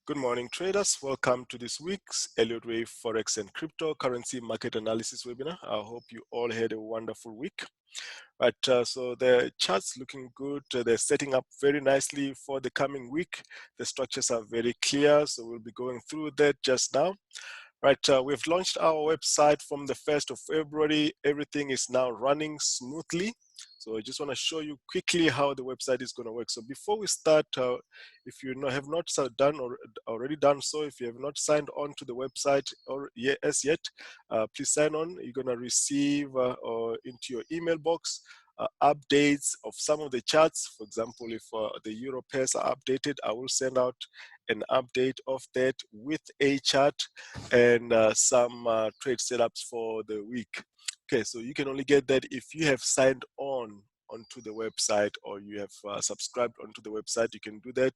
Good morning, traders. Welcome to this week's Elliott Wave Forex and Cryptocurrency Market Analysis webinar. I hope you all had a wonderful week. Right, so the charts looking good. They're setting up very nicely for the coming week. The structures are very clear, so we'll be going through that just now. Right, we've launched our website from the 1st of February. Everything is now running smoothly. So I just want to show you quickly how the website is going to work. So before we start, if you have not already done so, if you have not signed on to the website as yet, please sign on. You're going to receive into your email box updates of some of the charts. For example, if the euro pairs are updated, I will send out an update of that with a chart and some trade setups for the week. Okay, so you can only get that if you have signed on onto the website, or you have subscribed onto the website. You can do that,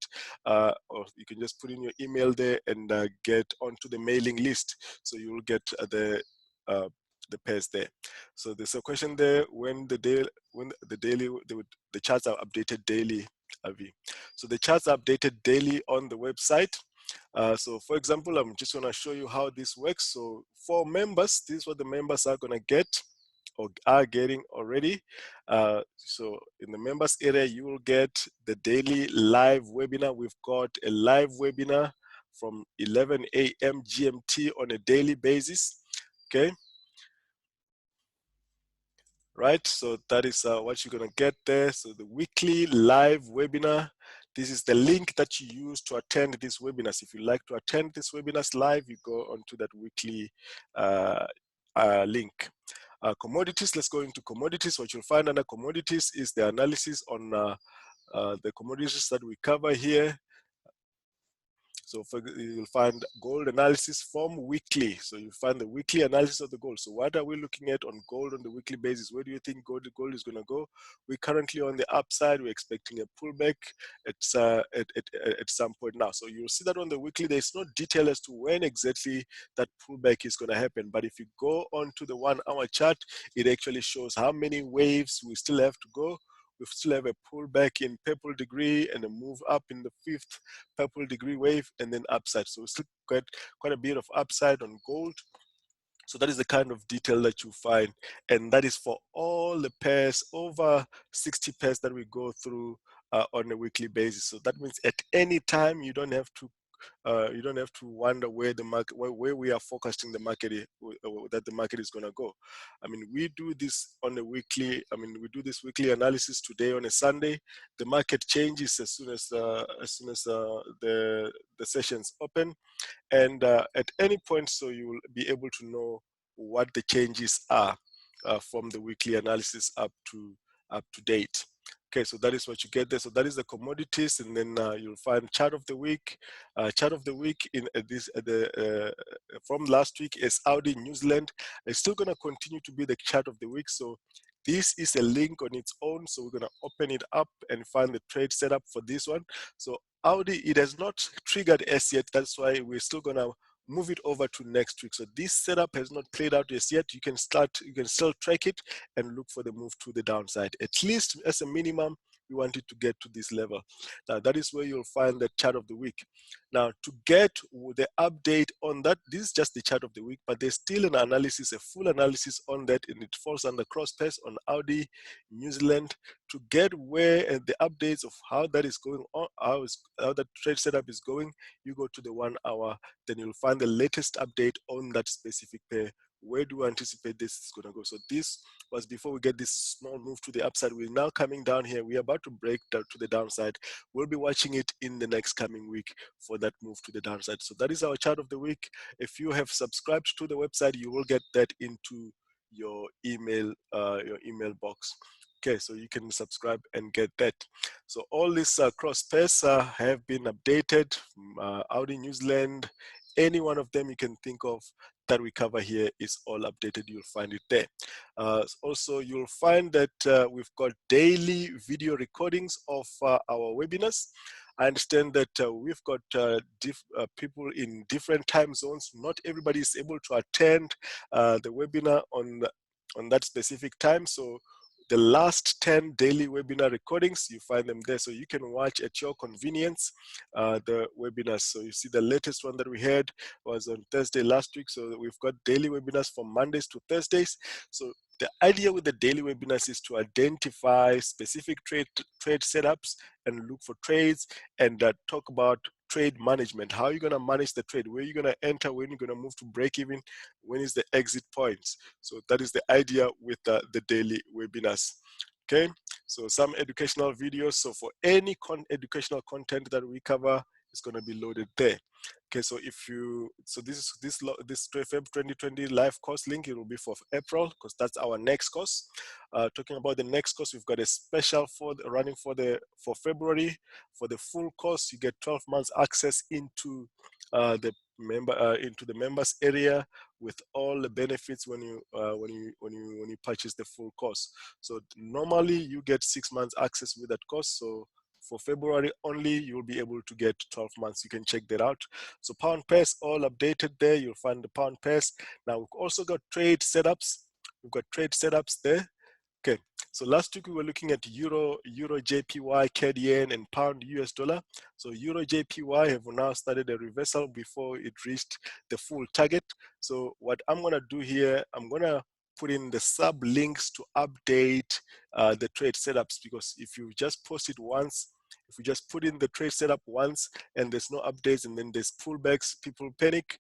or you can just put in your email there and get onto the mailing list, so you will get the pairs there. So there's a question there: when the charts are updated daily, Avi. So the charts are updated daily on the website. So for example, I'm just going to show you how this works. So for members, this is what the members are going to get or are getting already. So in the members area, you will get the daily live webinar. We've got a live webinar from 11 a.m. GMT on a daily basis. Okay. Right, so that is what you're going to get there. So the weekly live webinar, this is the link that you use to attend these webinars. If you like to attend these webinars live, you go onto that weekly link. Commodities, let's go into commodities. What you'll find under commodities is the analysis on the commodities that we cover here. So you'll find gold analysis from weekly. So you find the weekly analysis of the gold. So what are we looking at on gold on the weekly basis? Where do you think gold is going to go? We're currently on the upside. We're expecting a pullback at some point now. So you'll see that on the weekly, there's no detail as to when exactly that pullback is going to happen. But if you go on to the 1 hour chart, it actually shows how many waves we still have to go. We still have a pullback in purple degree and a move up in the 5th purple degree wave, and then upside. So we still got quite a bit of upside on gold. So that is the kind of detail that you find, and that is for all the pairs, over 60 pairs that we go through on a weekly basis. So that means at any time you don't have to wonder where the market, where we are forecasting the market, that the market is going to go. I mean, we do this on a weekly. I mean, we do this weekly analysis today on a Sunday. The market changes as soon as the sessions open, and at any point, so you will be able to know what the changes are from the weekly analysis up to date. Okay, so that is what you get there. So that is the commodities, and then you'll find chart of the week. Chart of the week in from last week is Audi New Zealand. It's still going to continue to be the chart of the week. So this is a link on its own. So we're going to open it up and find the trade setup for this one. So Audi, it has not triggered as yet. That's why we're still going to move it over to next week. So this setup has not played out as yet. You can still track it and look for the move to the downside. At least as a minimum, we want it to get to this level. Now that is where you'll find the chart of the week. Now to get the update on that, this is just the chart of the week, but there's still an analysis, a full analysis on that, and it falls under cross pairs on Audi New Zealand. To get where and the updates of how that is going on, how that trade setup is going, you go to the 1 hour, then you'll find the latest update on that specific pair. Where do we anticipate this is going to go? So this was before we get this small move to the upside. We're now coming down here. We're about to break down to the downside. We'll be watching it in the next coming week for that move to the downside. So that is our chart of the week. If you have subscribed to the website, you will get that into your email box. Okay, so you can subscribe and get that. So all these cross pairs have been updated. Audi New Zealand, any one of them you can think of that we cover here is all updated. You'll find it there. Also, you'll find that we've got daily video recordings of our webinars. I understand that we've got people in different time zones. Not everybody is able to attend the webinar on that specific time. So the last 10 daily webinar recordings. You find them there, so you can watch at your convenience the webinars. So you see the latest one that we had was on Thursday last week. So we've got daily webinars from Mondays to Thursdays. So the idea with the daily webinars is to identify specific trade setups and look for trades, and talk about trade management. How are you going to manage the trade? Where are you going to enter? When you're going to move to break even? When is the exit points? So that is the idea with the daily webinars. Okay, so some educational videos. So for any educational content that we cover, it's going to be loaded there. Okay, so if you, so this Feb 2020 live course link, it will be for April, because that's our next course. Talking about the next course, we've got a special running for February. For the full course, you get 12 months access into the members area with all the benefits when you purchase the full course. So normally you get 6 months access with that course. So for February only, you'll be able to get 12 months. You can check that out. So pound pairs all updated there. You'll find the pound pairs. Now we've also got trade setups. We've got trade setups there. Okay, so last week we were looking at EURJPY, CAD yen, and pound US dollar. So EURJPY have now started a reversal before it reached the full target. So what I'm gonna do here, I'm gonna put in the sub links to update the trade setups, because if you just post it once, if we just put in the trade setup once and there's no updates and then there's pullbacks, people panic.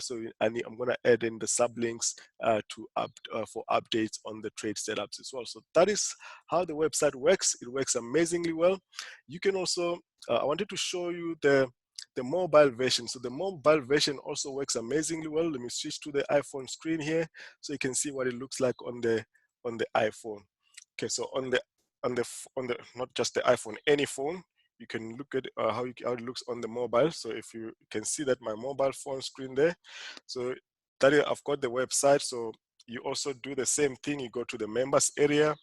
So I'm gonna add in the sub links for updates on the trade setups as well. So that is how the website works. It works amazingly well. You can also, I wanted to show you the mobile version. So the mobile version also works amazingly well. Let me switch to the iPhone screen here so you can see what it looks like on the iPhone. Okay, so on the not just the iPhone, any phone, you can look at how it looks on the mobile. So if you can see that my mobile phone screen there, so that I've got the website. So you also do the same thing. You go to the members area.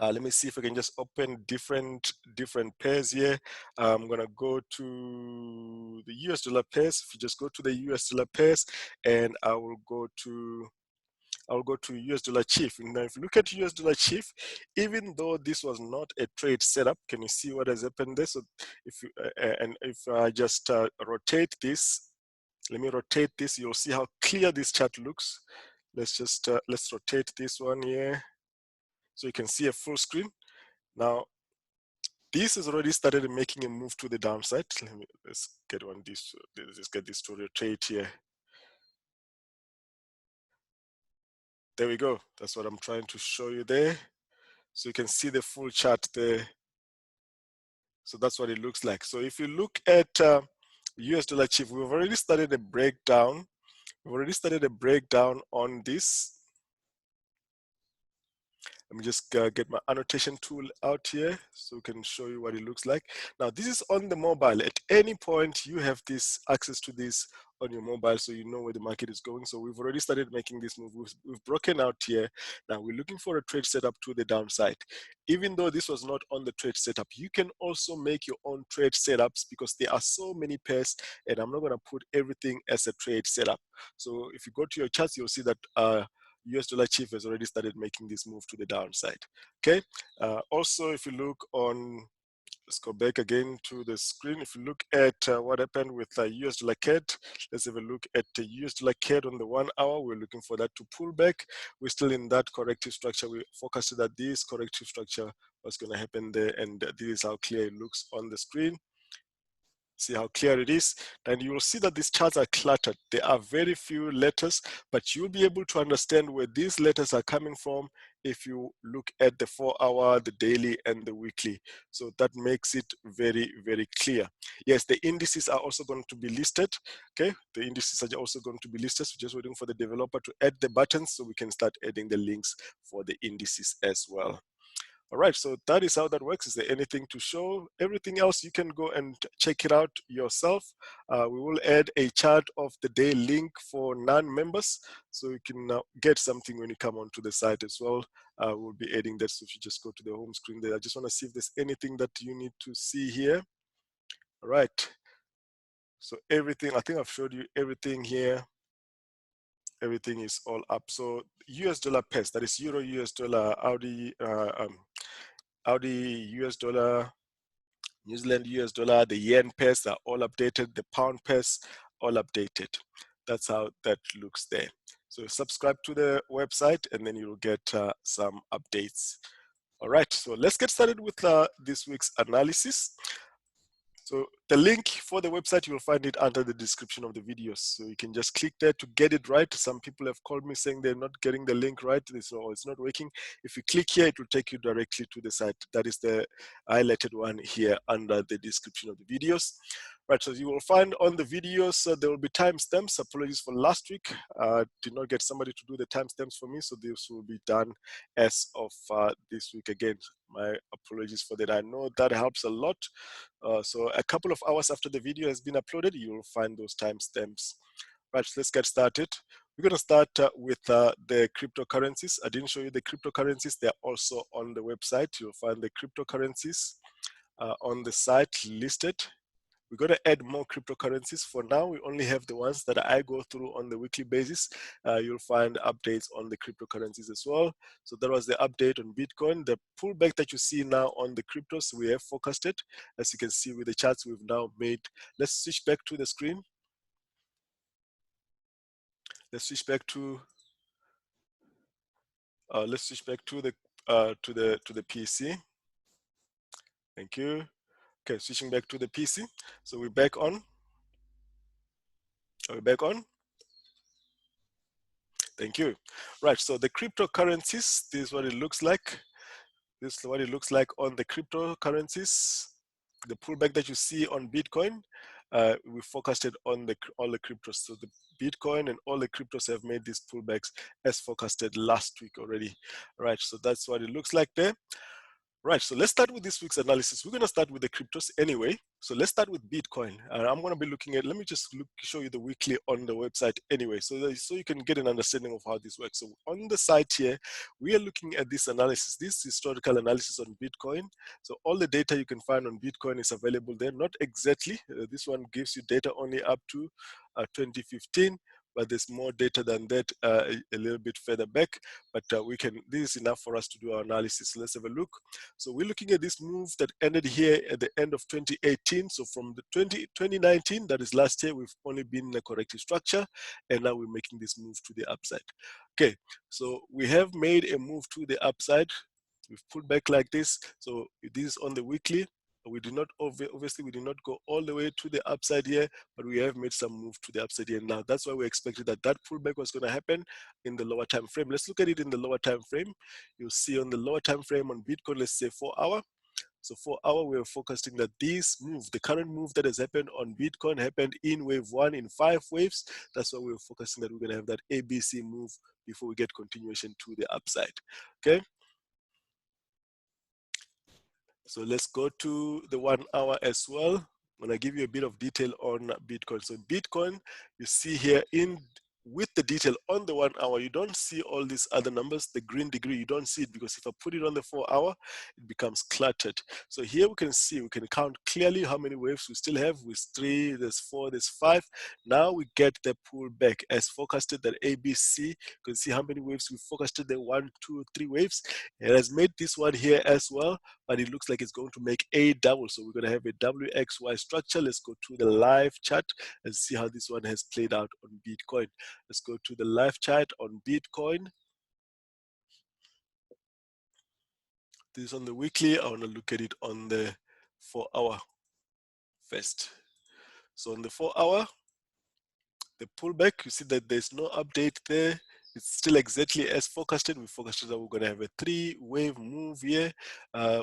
Let me see if I can just open different pairs here. I'm gonna go to the US dollar pairs. If you just go to the US dollar pairs, and I will go to US dollar chief. Now, if you look at US dollar chief, even though this was not a trade setup, can you see what has happened there? So if you and if I just rotate this, let me rotate this, you'll see how clear this chart looks. Let's just let's rotate this one here so you can see a full screen. Now, this has already started making a move to the downside. Let's get this to rotate here. There we go. That's what I'm trying to show you there. So you can see the full chart there. So that's what it looks like. So if you look at US dollar chief, we've already started a breakdown. We've already started a breakdown on this. Let me just get my annotation tool out here so we can show you what it looks like. Now, this is on the mobile. At any point, you have this access to this on your mobile, so you know where the market is going. So we've already started making this move. We've broken out here. Now we're looking for a trade setup to the downside. Even though this was not on the trade setup, you can also make your own trade setups because there are so many pairs, and I'm not going to put everything as a trade setup. So if you go to your charts, you'll see that US dollar chief has already started making this move to the downside. Okay. Also, if you look on, let's go back again to the screen. If you look at what happened with US dollar CAD, let's have a look at the US dollar CAD on the 1 hour. We're looking for that to pull back. We're still in that corrective structure. We forecasted that this corrective structure was going to happen there, and this is how clear it looks on the screen. See how clear it is, and you will see that these charts are cluttered. There are very few letters, but you'll be able to understand where these letters are coming from if you look at the 4 hour, the daily, and the weekly. So that makes it very, very clear. Yes, the indices are also going to be listed. Okay, the indices are also going to be listed. So just waiting for the developer to add the buttons so we can start adding the links for the indices as well. All right, so that is how that works. Is there anything to show? Everything else, you can go and check it out yourself. We will add a chart of the day link for non-members, so you can get something when you come onto the site as well. We'll be adding that, so if you just go to the home screen there. I just want to see if there's anything that you need to see here. All right, so everything, I think I've showed you everything here. everything is all up. So US dollar pairs, that is Euro US dollar, Audi US dollar, New Zealand US dollar, the yen pairs are all updated, the pound pairs all updated. That's how that looks there. So subscribe to the website and then you'll get some updates. All right, so let's get started with this week's analysis. So the link for the website, you'll find it under the description of the video. So you can just click there to get it right. Some people have called me saying they're not getting the link right. It's not working. If you click here, it will take you directly to the site. That is the highlighted one here under the description of the videos. Right, so you will find on the videos, there will be timestamps. Apologies for last week. Did not get somebody to do the timestamps for me. So this will be done as of this week again. My apologies for that. I know that helps a lot. So a couple of hours after the video has been uploaded, you will find those timestamps. Right, so let's get started. We're going to start with the cryptocurrencies. I didn't show you the cryptocurrencies. They're also on the website. You'll find the cryptocurrencies on the site listed. We're going to add more cryptocurrencies. For now, we only have the ones that I go through on the weekly basis. You'll find updates on the cryptocurrencies as well. So that was the update on Bitcoin. The pullback that you see now on the cryptos, we have focused it. As you can see with the charts we've now made. Let's switch back to the screen. Let's switch back to the PC. Thank you. Okay, switching back to the PC. So we're back on. Are we back on? Thank you. Right, so the cryptocurrencies, this is what it looks like. This is what it looks like on the cryptocurrencies. The pullback that you see on Bitcoin, we focused it on all the cryptos. So the Bitcoin and all the cryptos have made these pullbacks as forecasted last week already. Right, so that's what it looks like there. Right, so let's start with this week's analysis. We're going to start with the cryptos anyway. So let's start with Bitcoin. And I'm going to be looking at, let me just show you the weekly on the website anyway, so you can get an understanding of how this works. So on the site here, we are looking at this analysis, this historical analysis on Bitcoin. So all the data you can find on Bitcoin is available there. Not exactly. This one gives you data only up to 2015. But there's more data than that a little bit further back. But this is enough for us to do our analysis. Let's have a look. So we're looking at this move that ended here at the end of 2018. So from the 2019, that is last year, we've only been in a corrective structure, and now we're making this move to the upside. Okay, so we have made a move to the upside. We've pulled back like this. So this is on the weekly. We did not, obviously, we did not go all the way to the upside here, but we have made some move to the upside here. Now, that's why we expected that pullback was going to happen in the lower time frame. Let's look at it in the lower time frame. You'll see on the lower time frame on Bitcoin, let's say 4 hour. So 4 hour, we're focusing that this move, the current move that has happened on Bitcoin happened in wave 1 in 5 waves. That's why we're focusing that we're going to have that ABC move before we get continuation to the upside. Okay. So let's go to the 1 hour as well. I'm going to give you a bit of detail on Bitcoin. So Bitcoin, you see here with the detail on the 1 hour, you don't see all these other numbers. The green degree, you don't see it because if I put it on the 4 hour, it becomes cluttered. So here we can see, we can count clearly how many waves we still have. With 3, there's 4, there's 5. Now we get the pullback as forecasted, that ABC. You can see how many waves we forecasted, the 1, 2, 3 waves. It has made this one here as well, but it looks like it's going to make a double. So we're going to have a WXY structure. Let's go to the live chart and see how this one has played out on Bitcoin. Let's go to the live chart on Bitcoin. This is on the weekly. I want to look at it on the 4 hour first. So on the 4 hour, the pullback, you see that there's no update there. It's still exactly as forecasted. We forecasted that we're going to have a 3-wave move here.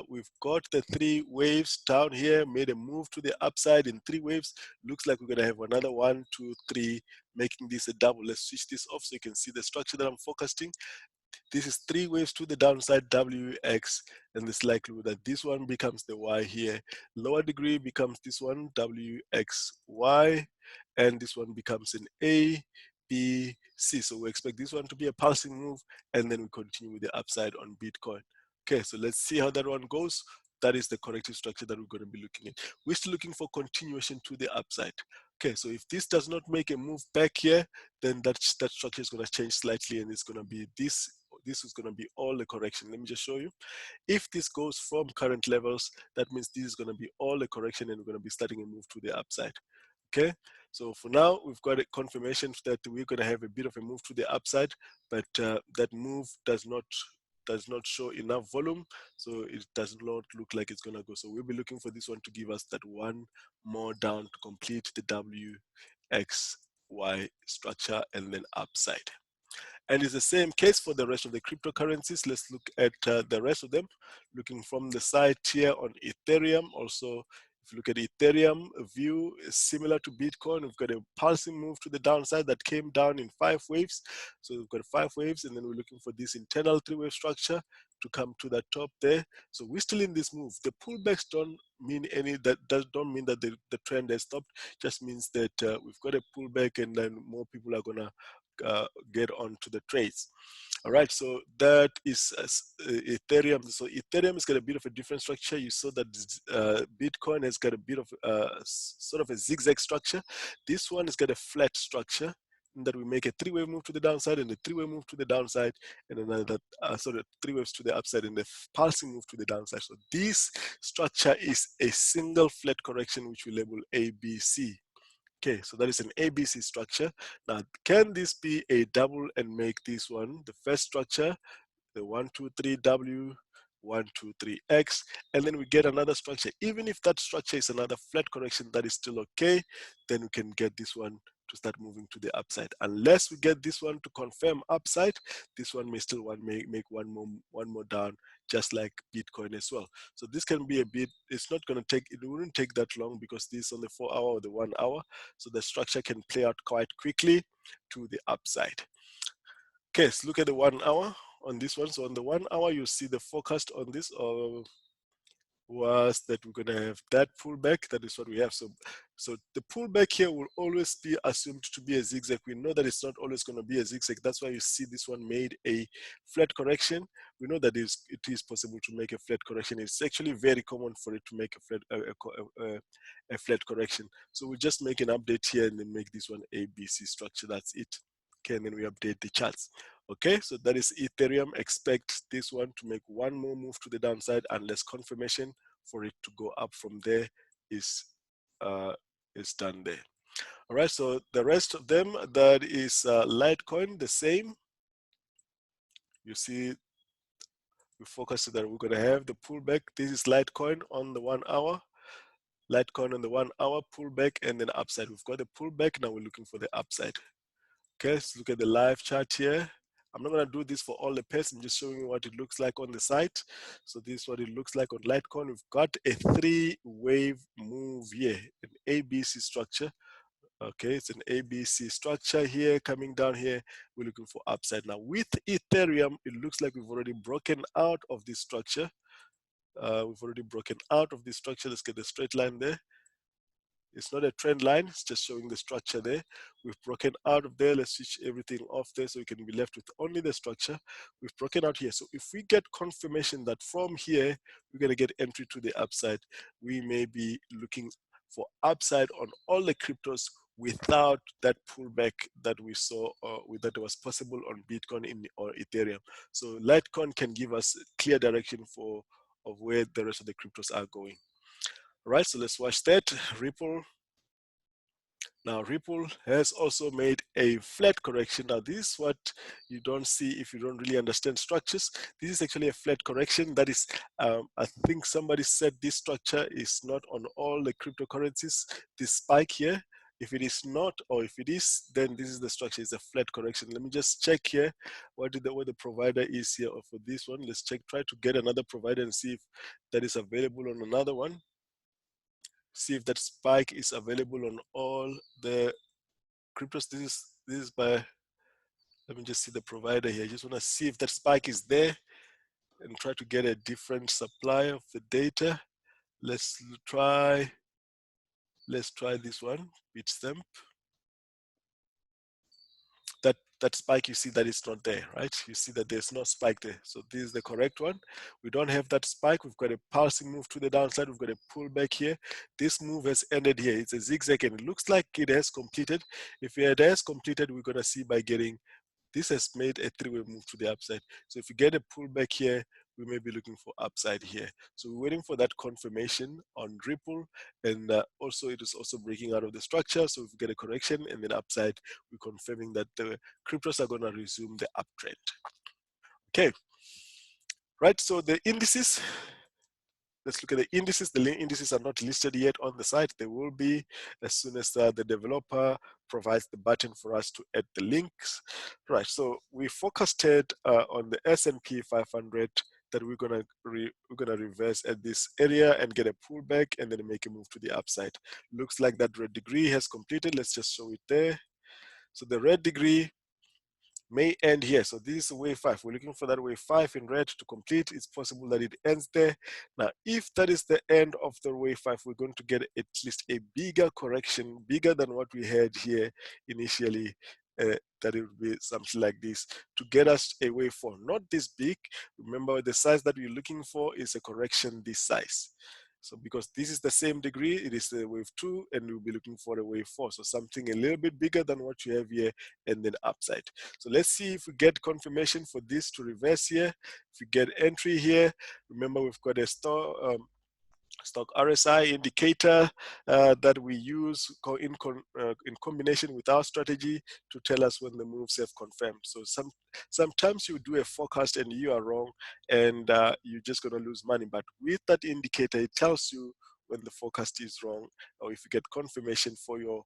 We've got the 3 waves down here, made a move to the upside in 3 waves. Looks like we're going to have another 1, 2, 3, making this a double. Let's switch this off so you can see the structure that I'm forecasting. This is 3 waves to the downside, WX, and it's likely that this one becomes the Y here. Lower degree becomes this one, WXY, and this one becomes an A, B, C. So we expect this one to be a pulsing move, and then we continue with the upside on Bitcoin. Okay, so let's see how that one goes. that is the corrective structure that we're going to be looking at. We're still looking for continuation to the upside. Okay, so if this does not make a move back here, then that structure is going to change slightly, and it's going to be this. This is going to be all the correction. Let me just show you. If this goes from current levels, that means this is going to be all the correction, and we're going to be starting a move to the upside. Okay, so for now we've got a confirmation that we're going to have a bit of a move to the upside, but that move does not show enough volume, so it does not look like it's going to go. So we'll be looking for this one to give us that one more down to complete the WXY structure and then upside. And it's the same case for the rest of the cryptocurrencies. Let's look at the rest of them. Looking from the side here on Ethereum. Also, if you look at Ethereum, a view is similar to Bitcoin. We've got a pulsing move to the downside that came down in 5 waves. So we've got 5 waves, and then we're looking for this internal 3-wave structure to come to the top there. So we're still in this move. The pullbacks don't mean don't mean that the trend has stopped. Just means that we've got a pullback, and then more people are gonna get on to the trades. All right, so that is Ethereum. So Ethereum has got a bit of a different structure. You saw that Bitcoin has got a bit of sort of a zigzag structure. This one has got a flat structure, in that we make a 3-wave move to the downside and a 3-wave move to the downside, and another 3 waves to the upside and a pulsing move to the downside. So this structure is a single flat correction, which we label ABC. Okay, so that is an ABC structure. Now, can this be a double and make this one the first structure, the 1, 2, 3 W, 1, 2, 3 X, and then we get another structure? Even if that structure is another flat correction, that is still okay. Then we can get this one to start moving to the upside. Unless we get this one to confirm upside, this one may still make one more down, just like Bitcoin as well. So this can be a bit, it's not going to take, it wouldn't take that long, because this is on the 4-hour or the 1 hour. So the structure can play out quite quickly to the upside. Okay, let's look at the 1 hour on this one. So on the 1 hour, you see the forecast on this was that we're going to have that pullback. That is what we have. So the pullback here will always be assumed to be a zigzag. We know that it's not always going to be a zigzag. That's why you see this one made a flat correction. We know that it is possible to make a flat correction. It's actually very common for it to make a flat correction. So we just make an update here and then make this one ABC structure. That's it. Okay, and then we update the charts. Okay, so that is Ethereum. Expect this one to make one more move to the downside, unless confirmation for it to go up from there is done there. All right, so the rest of them, that is Litecoin, the same. You see, we focus that we're going to have the pullback. This is Litecoin on the 1 hour. Litecoin on the 1 hour pullback, and then upside. We've got the pullback. Now we're looking for the upside. Okay, let's look at the live chart here. I'm not going to do this for all the pairs. I'm just showing you what it looks like on the site. So this is what it looks like on Litecoin. We've got a 3-wave move here, an ABC structure. Okay, it's an ABC structure here coming down here. We're looking for upside. Now with Ethereum, it looks like we've already broken out of this structure. We've already broken out of this structure. Let's get the straight line there. It's not a trend line, it's just showing the structure there. We've broken out of there. Let's switch everything off there so we can be left with only the structure. We've broken out here. So if we get confirmation that from here, we're going to get entry to the upside, we may be looking for upside on all the cryptos without that pullback that we saw, that was possible on Bitcoin or Ethereum. So Litecoin can give us clear direction of where the rest of the cryptos are going. All right, so let's watch that. Ripple. Now Ripple has also made a flat correction. Now this is what you don't see if you don't really understand structures. This is actually a flat correction. That is, I think somebody said this structure is not on all the cryptocurrencies, this spike here. If it is not, or if it is, then this is the structure. It's a flat correction. Let me just check here what the provider is here for this one. Let's check, try to get another provider and see if that is available on another one. See if that spike is available on all the cryptos. This is by, let me just see the provider here. I just want to see if that spike is there and try to get a different supply of the data. Let's try this one, Bitstamp. That that spike, you see that it's not there, right? You see that there's no spike there. So this is the correct one. We don't have that spike. We've got a pulsing move to the downside. We've got a pullback here. This move has ended here. It's a zigzag and it looks like it has completed. If it has completed, we're going to see by getting, this has made a three-way move to the upside. So if you get a pullback here, we may be looking for upside here. So we're waiting for that confirmation on Ripple, and also it is also breaking out of the structure. So if we get a correction and then upside, we're confirming that the cryptos are going to resume the uptrend. Okay, right, so the indices, let's look at the indices. The indices are not listed yet on the site. They will be as soon as the developer provides the button for us to add the links. Right, so we forecasted on the S&P 500 that we're gonna reverse at this area and get a pullback and then make a move to the upside. Looks like that red degree has completed. Let's just show it there. So the red degree may end here. So this is wave 5. We're looking for that wave 5 in red to complete. It's possible that it ends there. Now, if that is the end of the wave 5, we're going to get at least a bigger correction, bigger than what we had here initially. That it would be something like this to get us a wave 4. Not this big. Remember, the size that we're looking for is a correction this size. So because this is the same degree, it is the wave 2, and we'll be looking for a wave 4. So something a little bit bigger than what you have here, and then upside. So let's see if we get confirmation for this to reverse here. If we get entry here, remember we've got a stock RSI indicator that we use in combination with our strategy to tell us when the moves have confirmed. So sometimes you do a forecast and you are wrong, and you're just going to lose money. But with that indicator, it tells you when the forecast is wrong, or if you get confirmation for your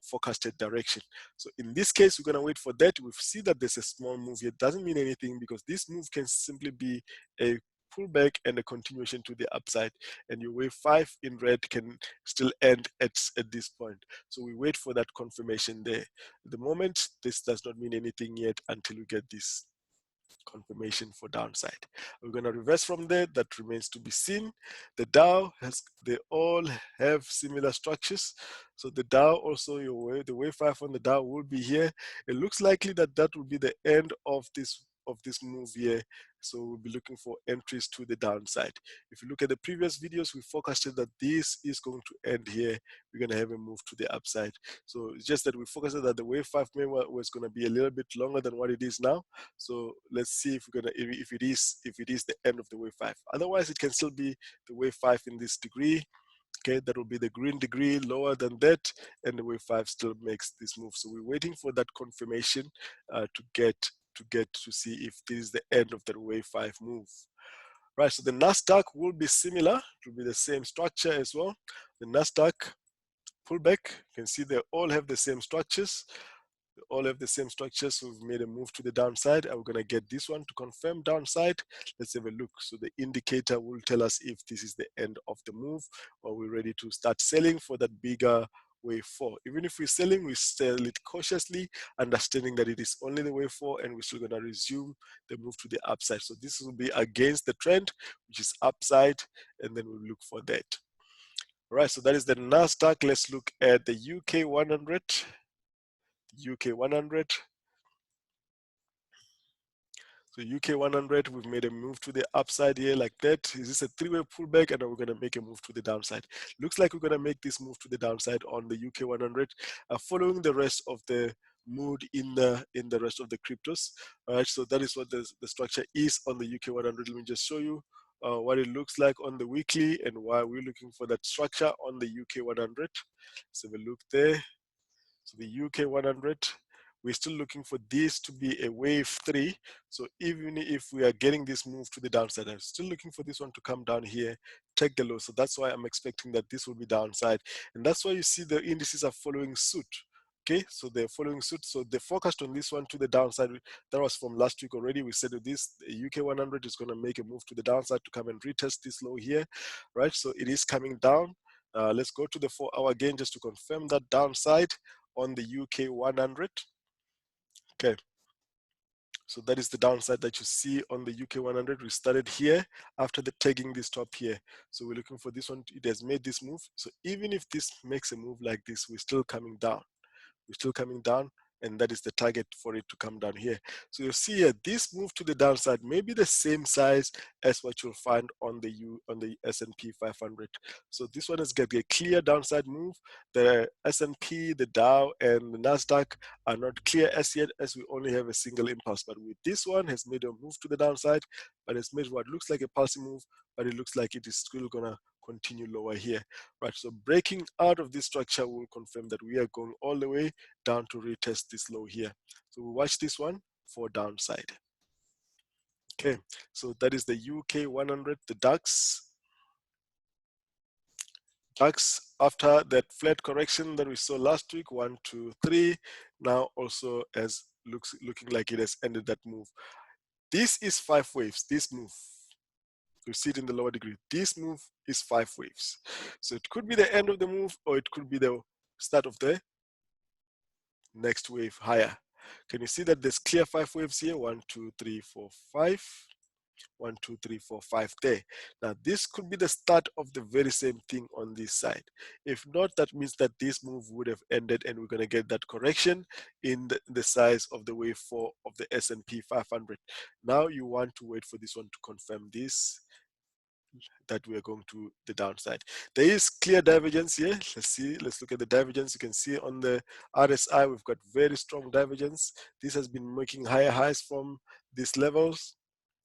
forecasted direction. So in this case, we're going to wait for that. We see that there's a small move here. It doesn't mean anything because this move can simply be a pullback and a continuation to the upside, and your wave 5 in red can still end at this point. So we wait for that confirmation there. At the moment, this does not mean anything yet until we get this confirmation for downside. We're going to reverse from there. That remains to be seen. The Dow they all have similar structures. So the Dow also, the wave 5 on the Dow will be here. It looks likely that that will be the end of this move here. So we'll be looking for entries to the downside. If you look at the previous videos, we forecasted that this is going to end here. We're going to have a move to the upside. So it's just that we forecasted that the wave 5 was going to be a little bit longer than what it is now. So let's see if we're gonna if it is the end of the wave 5. Otherwise, it can still be the wave 5 in this degree. Okay, that will be the green degree lower than that, and the wave 5 still makes this move. So we're waiting for that confirmation to see if this is the end of the wave 5 move. Right, so the NASDAQ will be similar. It will be the same structure as well. The NASDAQ pullback, you can see they all have the same structures. They all have the same structures. So we've made a move to the downside, and we're going to get this one to confirm downside. Let's have a look. So the indicator will tell us if this is the end of the move, or we're ready to start selling for that bigger wave 4. Even if we're selling, we sell it cautiously, understanding that it is only the wave 4, and we're still going to resume the move to the upside. So this will be against the trend, which is upside, and then we'll look for that. All right, so that is the NASDAQ. Let's look at the UK 100. UK 100. So UK 100, we've made a move to the upside here like that. Is this a three-way pullback, and then we're going to make a move to the downside? Looks like we're going to make this move to the downside on the UK 100, following the rest of the mood in the rest of the cryptos. All right, so that is what the structure is on the UK 100. Let me just show you what it looks like on the weekly and why we're looking for that structure on the UK 100. Let's have a look there. So the UK 100, we're still looking for this to be a wave 3. So even if we are getting this move to the downside, I'm still looking for this one to come down here, take the low. So that's why I'm expecting that this will be downside. And that's why you see the indices are following suit. Okay, so they're following suit. So they focused on this one to the downside. That was from last week already. We said that this UK 100 is going to make a move to the downside to come and retest this low here, right? So it is coming down. Let's go to the 4-hour again just to confirm that downside on the UK 100. Okay, so that is the downside that you see on the UK 100. We started here after the tagging this top here. So we're looking for this one. It has made this move. So even if this makes a move like this, we're still coming down. We're still coming down, and that is the target for it to come down here. So you'll see here, this move to the downside may be the same size as what you'll find on the S&P 500. So this one has got a clear downside move. The S&P, the Dow, and the NASDAQ are not clear as yet, as we only have a single impulse. But with this one, has made a move to the downside, but it's made what looks like a pulsing move, but it looks like it is still gonna continue lower here, right? So breaking out of this structure will confirm that we are going all the way down to retest this low here. So we watch this one for downside. Okay, so that is the UK 100, the DAX. DAX, after that flat correction that we saw last week, 1, 2, 3, now also looking like it has ended that move. This is 5 waves, this move. You see it in the lower degree. This move is 5 waves. So it could be the end of the move, or it could be the start of the next wave higher. Can you see that there's clear 5 waves here? 1, 2, 3, 4, 5. 1, 2, 3, 4, 5 there. Now this could be the start of the very same thing on this side. If not, that means that this move would have ended and we're going to get that correction in the size of the wave 4 of the S&P 500. Now you want to wait for this one to confirm this, that we are going to the downside. There is clear divergence here. Let's look at the divergence. You can see on the RSI, we've got very strong divergence. This has been making higher highs from these levels.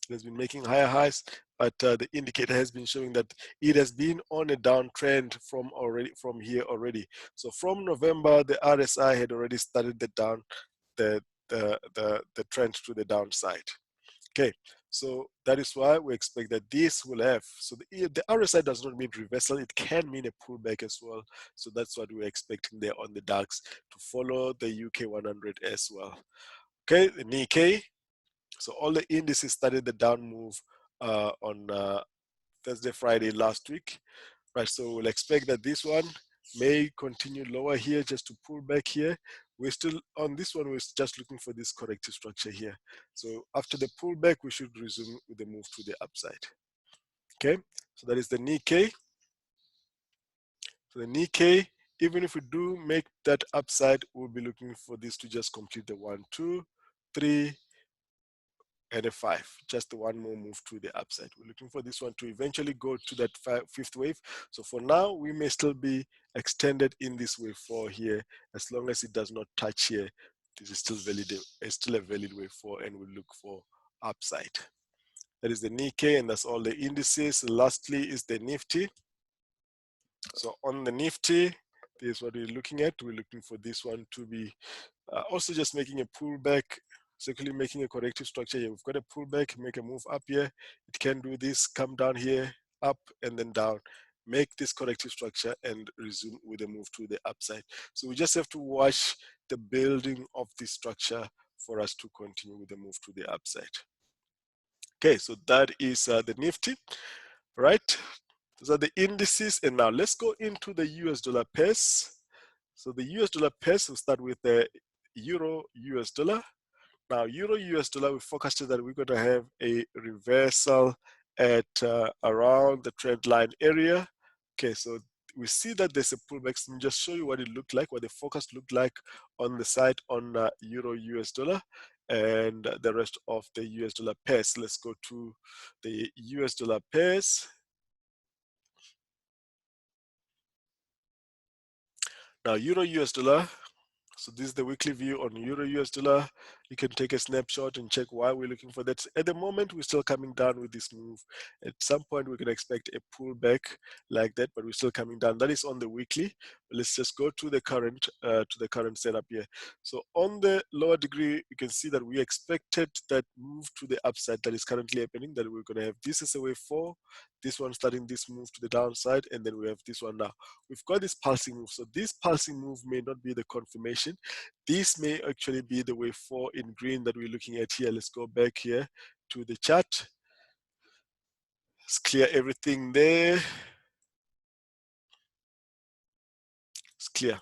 It has been making higher highs, but the indicator has been showing that it has been on a downtrend from here already. So from November, the RSI had already started the trend to the downside. Okay, so that is why we expect that this will have, so the RSI does not mean reversal, it can mean a pullback as well. So that's what we're expecting there on the DAX to follow the UK 100 as well. Okay, the NIKKEI, so all the indices started the down move on Thursday, Friday last week, right? So we'll expect that this one may continue lower here just to pull back here. We're still on this one, we're just looking for this corrective structure here. So after the pullback, we should resume with the move to the upside. Okay, so that is the NIKKEI. So the NIKKEI, even if we do make that upside, we'll be looking for this to just complete the 1, 2, 3, and a 5, just the one more move to the upside. We're looking for this one to eventually go to that 5th wave. So for now, we may still be extended in this wave 4 here, as long as it does not touch here. This is still valid, still a valid wave 4, and we'll look for upside. That is the NIKKEI, and that's all the indices. Lastly is the NIFTY. So on the NIFTY, this is what we're looking at. We're looking for this one to be also just making a pullback, circularly making a corrective structure here. We've got a pullback, make a move up here. It can do this, come down here, up and then down, make this corrective structure and resume with a move to the upside. So we just have to watch the building of this structure for us to continue with the move to the upside. Okay, so that is the NIFTY, right? Those are the indices. And now let's go into the US dollar pairs. So the US dollar pairs, we'll start with the Euro US dollar. Now, Euro US dollar, we forecasted that we're going to have a reversal at around the trend line area. Okay, so we see that there's a pullback. So let me just show you what it looked like, what the forecast looked like on the side on Euro US dollar and the rest of the US dollar pairs. Let's go to the US dollar pairs. Now, Euro US dollar. So this is the weekly view on Euro US dollar. You can take a snapshot and check why we're looking for that. At the moment, we're still coming down with this move. At some point, we can expect a pullback like that, but we're still coming down. That is on the weekly. Let's just go to the current setup here. So on the lower degree, you can see that we expected that move to the upside that is currently happening, that we're going to have this as a wave 4, this one starting this move to the downside, and then we have this one now. We've got this pulsing move. So this pulsing move may not be the confirmation. This may actually be the wave 4 in green that we're looking at here. Let's go back here to the chart. Let's clear everything there. It's clear.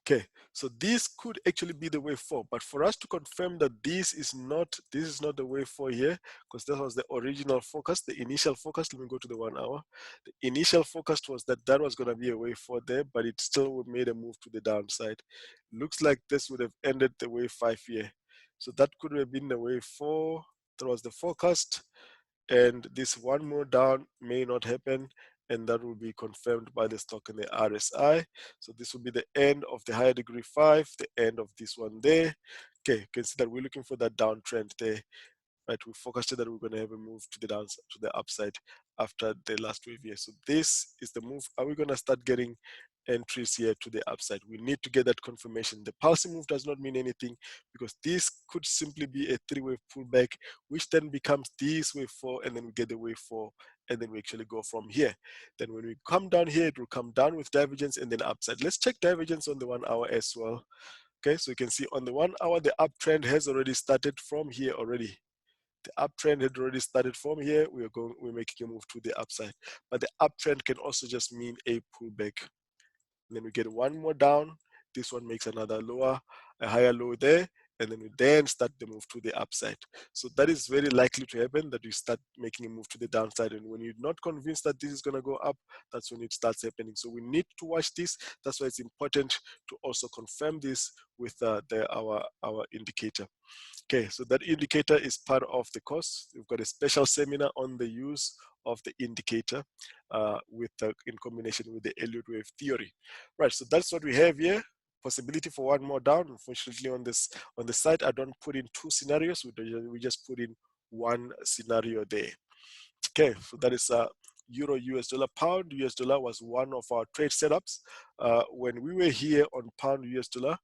Okay, So this could actually be the wave 4, but for us to confirm that this is not the wave 4 here, because that was the original forecast, the initial forecast. Let me go to the 1 hour. The initial forecast was that that was going to be a wave 4 there, but it still made a move to the downside. Looks like this would have ended the wave 5 here. So that could have been the wave 4. That was the forecast, and this one more down may not happen, and that will be confirmed by the stock in the RSI. So this will be the end of the higher degree 5, the end of this one there. Okay, you can see that we're looking for that downtrend there. Right, we forecasted that we're going to have a move to the downside, to the upside after the last wave here. So this is the move. Are we going to start getting entries here to the upside? We need to get that confirmation. The pulsing move does not mean anything, because this could simply be a 3-wave pullback, which then becomes this wave 4, and then we get the wave 4, and then we actually go from here. Then when we come down here, it will come down with divergence and then upside. Let's check divergence on the 1 hour as well. Okay, so you can see on the 1 hour, the uptrend has already started from here already. The uptrend had already started from here. We're making a move to the upside, but the uptrend can also just mean a pullback. And then we get one more down. This one makes another lower, a higher low there, and then we then start the move to the upside. So that is very likely to happen, that you start making a move to the downside. And when you're not convinced that this is going to go up, that's when it starts happening. So we need to watch this. That's why it's important to also confirm this with our indicator. Okay, so that indicator is part of the course. We've got a special seminar on the use of the indicator in combination with the Elliott Wave theory. Right, so that's what we have here. Possibility for one more down. Unfortunately, on the site, I don't put in 2 scenarios. We just put in 1 scenario there. Okay, so that is Euro, US dollar, pound. US dollar was one of our trade setups. When we were here on pound, US dollar,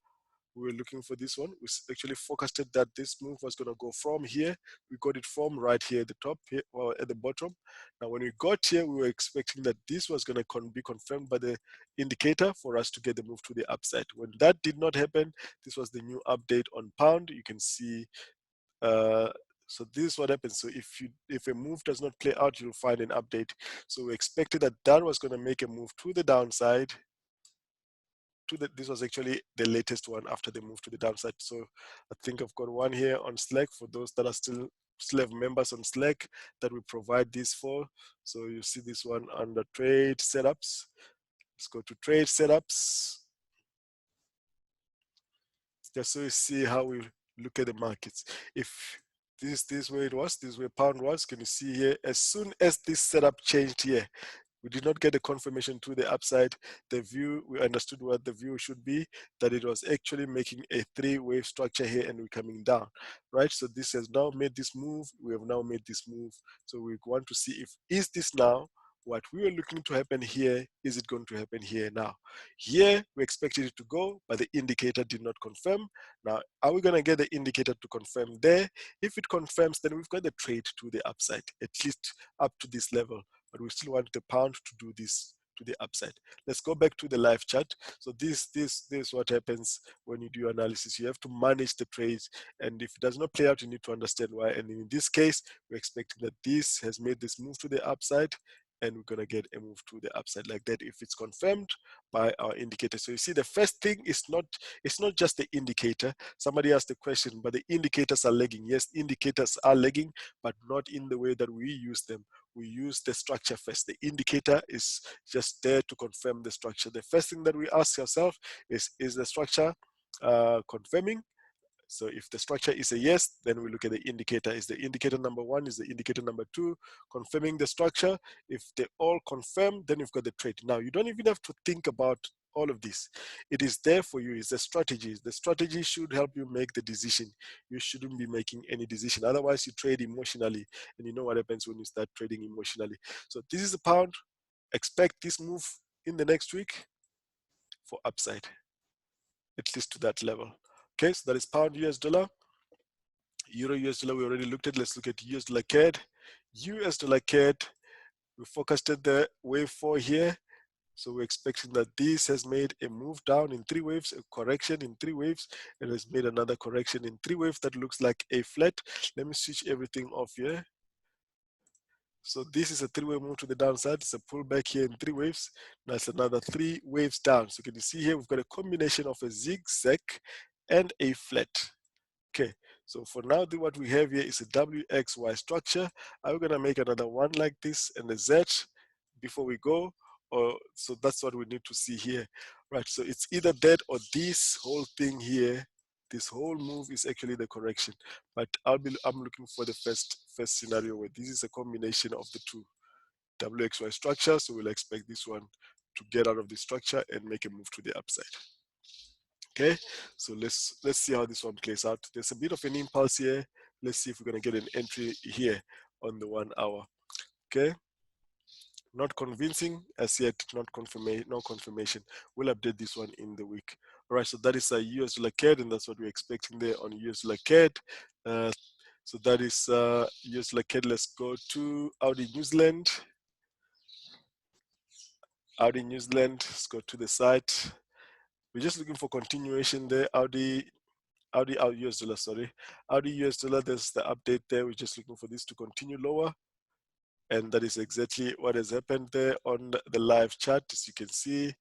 we were looking for this one. We actually forecasted that this move was going to go from here. We got it from right here at the top, here, or at the bottom. Now, when we got here, we were expecting that this was going to be confirmed by the indicator for us to get the move to the upside. When that did not happen, this was the new update on pound. You can see, so this is what happens. So if a move does not play out, you'll find an update. So we expected that that was going to make a move to the downside. This was actually the latest one after the move to the downside. So I think I've got one here on Slack for those that are still have members on Slack that we provide this for. So you see this one under trade setups. Let's go to trade setups. Just so you see how we look at the markets. If this is where it was, this is where pound was, can you see here, as soon as this setup changed here, we did not get a confirmation to the upside. The view, we understood what the view should be, that it was actually making a 3-wave structure here and we're coming down, right? So this has now made this move. We have now made this move. So we want to see is this now what we were looking to happen here, is it going to happen here now? Here, we expected it to go, but the indicator did not confirm. Now, are we going to get the indicator to confirm there? If it confirms, then we've got the trade to the upside, at least up to this level. But we still want the pound to do this to the upside. Let's go back to the live chart. So this is what happens when you do analysis. You have to manage the trades, and if it does not play out, you need to understand why. And in this case, we're expecting that this has made this move to the upside, and we're going to get a move to the upside like that if it's confirmed by our indicator. So you see, the first thing is it's not just the indicator. Somebody asked the question, but the indicators are lagging. Yes, indicators are lagging, but not in the way that we use them. We use the structure first. The indicator is just there to confirm the structure. The first thing that we ask ourselves is the structure confirming? So if the structure is a yes, then we look at the indicator. Is the indicator number 1? Is the indicator number 2 confirming the structure? If they all confirm, then you've got the trade. Now, you don't even have to think about all of this. It is there for you. It's a strategy. The strategy should help you make the decision. You shouldn't be making any decision. Otherwise, you trade emotionally. And you know what happens when you start trading emotionally. So this is a pound. Expect this move in the next week for upside, at least to that level. Okay, so that is pound US dollar. Euro US dollar we already looked at. Let's look at US dollar CAD. US dollar CAD, we forecasted the wave 4 here. So we're expecting that this has made a move down in 3 waves, a correction in 3 waves, and has made another correction in 3 waves that looks like a flat. Let me switch everything off here. So this is a three-wave move to the downside. It's a pullback here in three waves. Now it's another three waves down. So can you see here, we've got a combination of a zigzag and a flat. Okay, so for now, what we have here is a WXY structure. I'm gonna make another one like this and a Z before we go. Or so that's what we need to see here, right? So it's either that or this whole thing here. This whole move is actually the correction, but I'm looking for the first scenario where this is a combination of the two WXY structure. So we'll expect this one to get out of the structure and make a move to the upside. Okay, so let's see how this one plays out. There's a bit of an impulse here. Let's see if we're gonna get an entry here on the 1 hour. Okay, not convincing as yet, no confirmation. We'll update this one in the week. All right, so that is a US dollar CAD, and that's what we're expecting there on US dollar CAD. So that is US dollar CAD. Let's go to Audi New Zealand. Audi New Zealand, let's go to the site. We're just looking for continuation there. Audi US dollar, sorry. Audi US dollar, there's the update there. We're just looking for this to continue lower. And that is exactly what has happened there on the live chart. As you can see,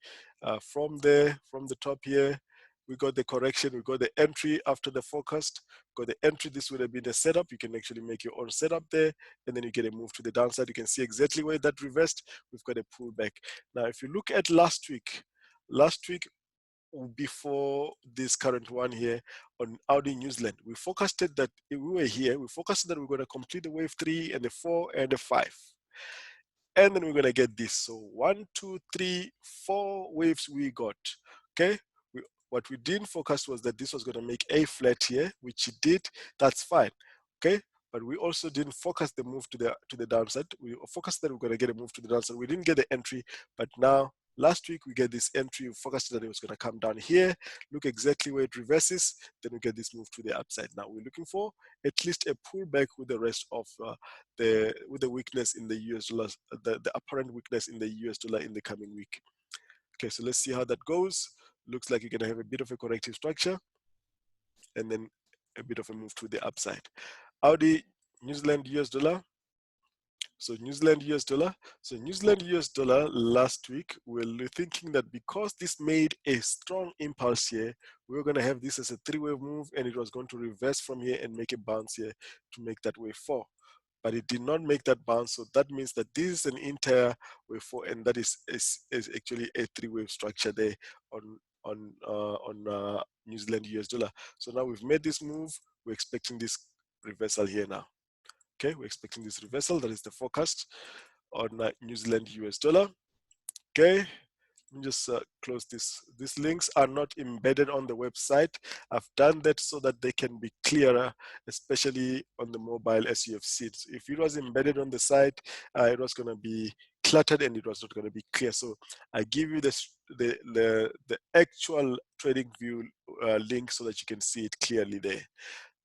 from there, from the top here, we got the correction, we got the entry after the forecast, got the entry. This would have been the setup. You can actually make your own setup there, and then you get a move to the downside. You can see exactly where that reversed. We've got a pullback. Now, if you look at last week, before this current one here on Audi New Zealand, we forecasted that we were here, we forecasted that we're going to complete the wave 3 and the 4 and the 5. And then we're going to get this. So 1, 2, 3, 4 waves we got. Okay. What we didn't forecast was that this was going to make a flat here, which it did. That's fine. Okay. But we also didn't focus the move to the downside. We focused that we're going to get a move to the downside. We didn't get the entry, but now last week we get this entry. We focused that it was going to come down here. Look exactly where it reverses. Then we get this move to the upside. Now we're looking for at least a pullback with the rest of the weakness in the US dollar, the apparent weakness in the US dollar in the coming week. Okay, so let's see how that goes. Looks like you're going to have a bit of a corrective structure, and then a bit of a move to the upside. Audi New Zealand US dollar. So New Zealand US dollar. So New Zealand US dollar last week, we were thinking that because this made a strong impulse here, we were going to have this as a three-wave move, and it was going to reverse from here and make a bounce here to make that wave 4. But it did not make that bounce, so that means that this is an entire wave 4, and that is actually a three-wave structure there on New Zealand US dollar. So now we've made this move. We're expecting this reversal here now. Okay, we're expecting this reversal. That is the forecast on New Zealand US dollar. Okay, let me just close this. These links are not embedded on the website. I've done that so that they can be clearer, especially on the mobile, as you have seen. So if it was embedded on the site, it was going to be cluttered and it was not going to be clear. So I give you the actual trading view link so that you can see it clearly there.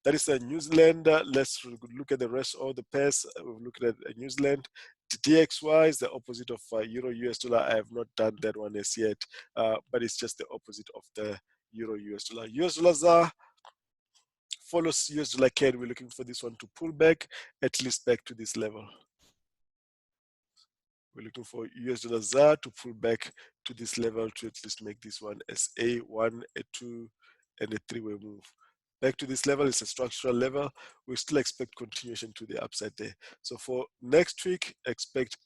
That is New Zealand. Let's look at the rest of the pairs. We've looked at New Zealand. The DXY is the opposite of Euro US dollar. I have not done that one as yet, but it's just the opposite of the Euro US dollar. US dollar ZAR follows US dollar CAD. We're looking for this one to pull back, at least back to this level. We're looking for US dollar ZAR to pull back to this level to at least make this one as a 1, a 2, and a 3-way move. Back to this level is a structural level. We still expect continuation to the upside there. So for next week, expect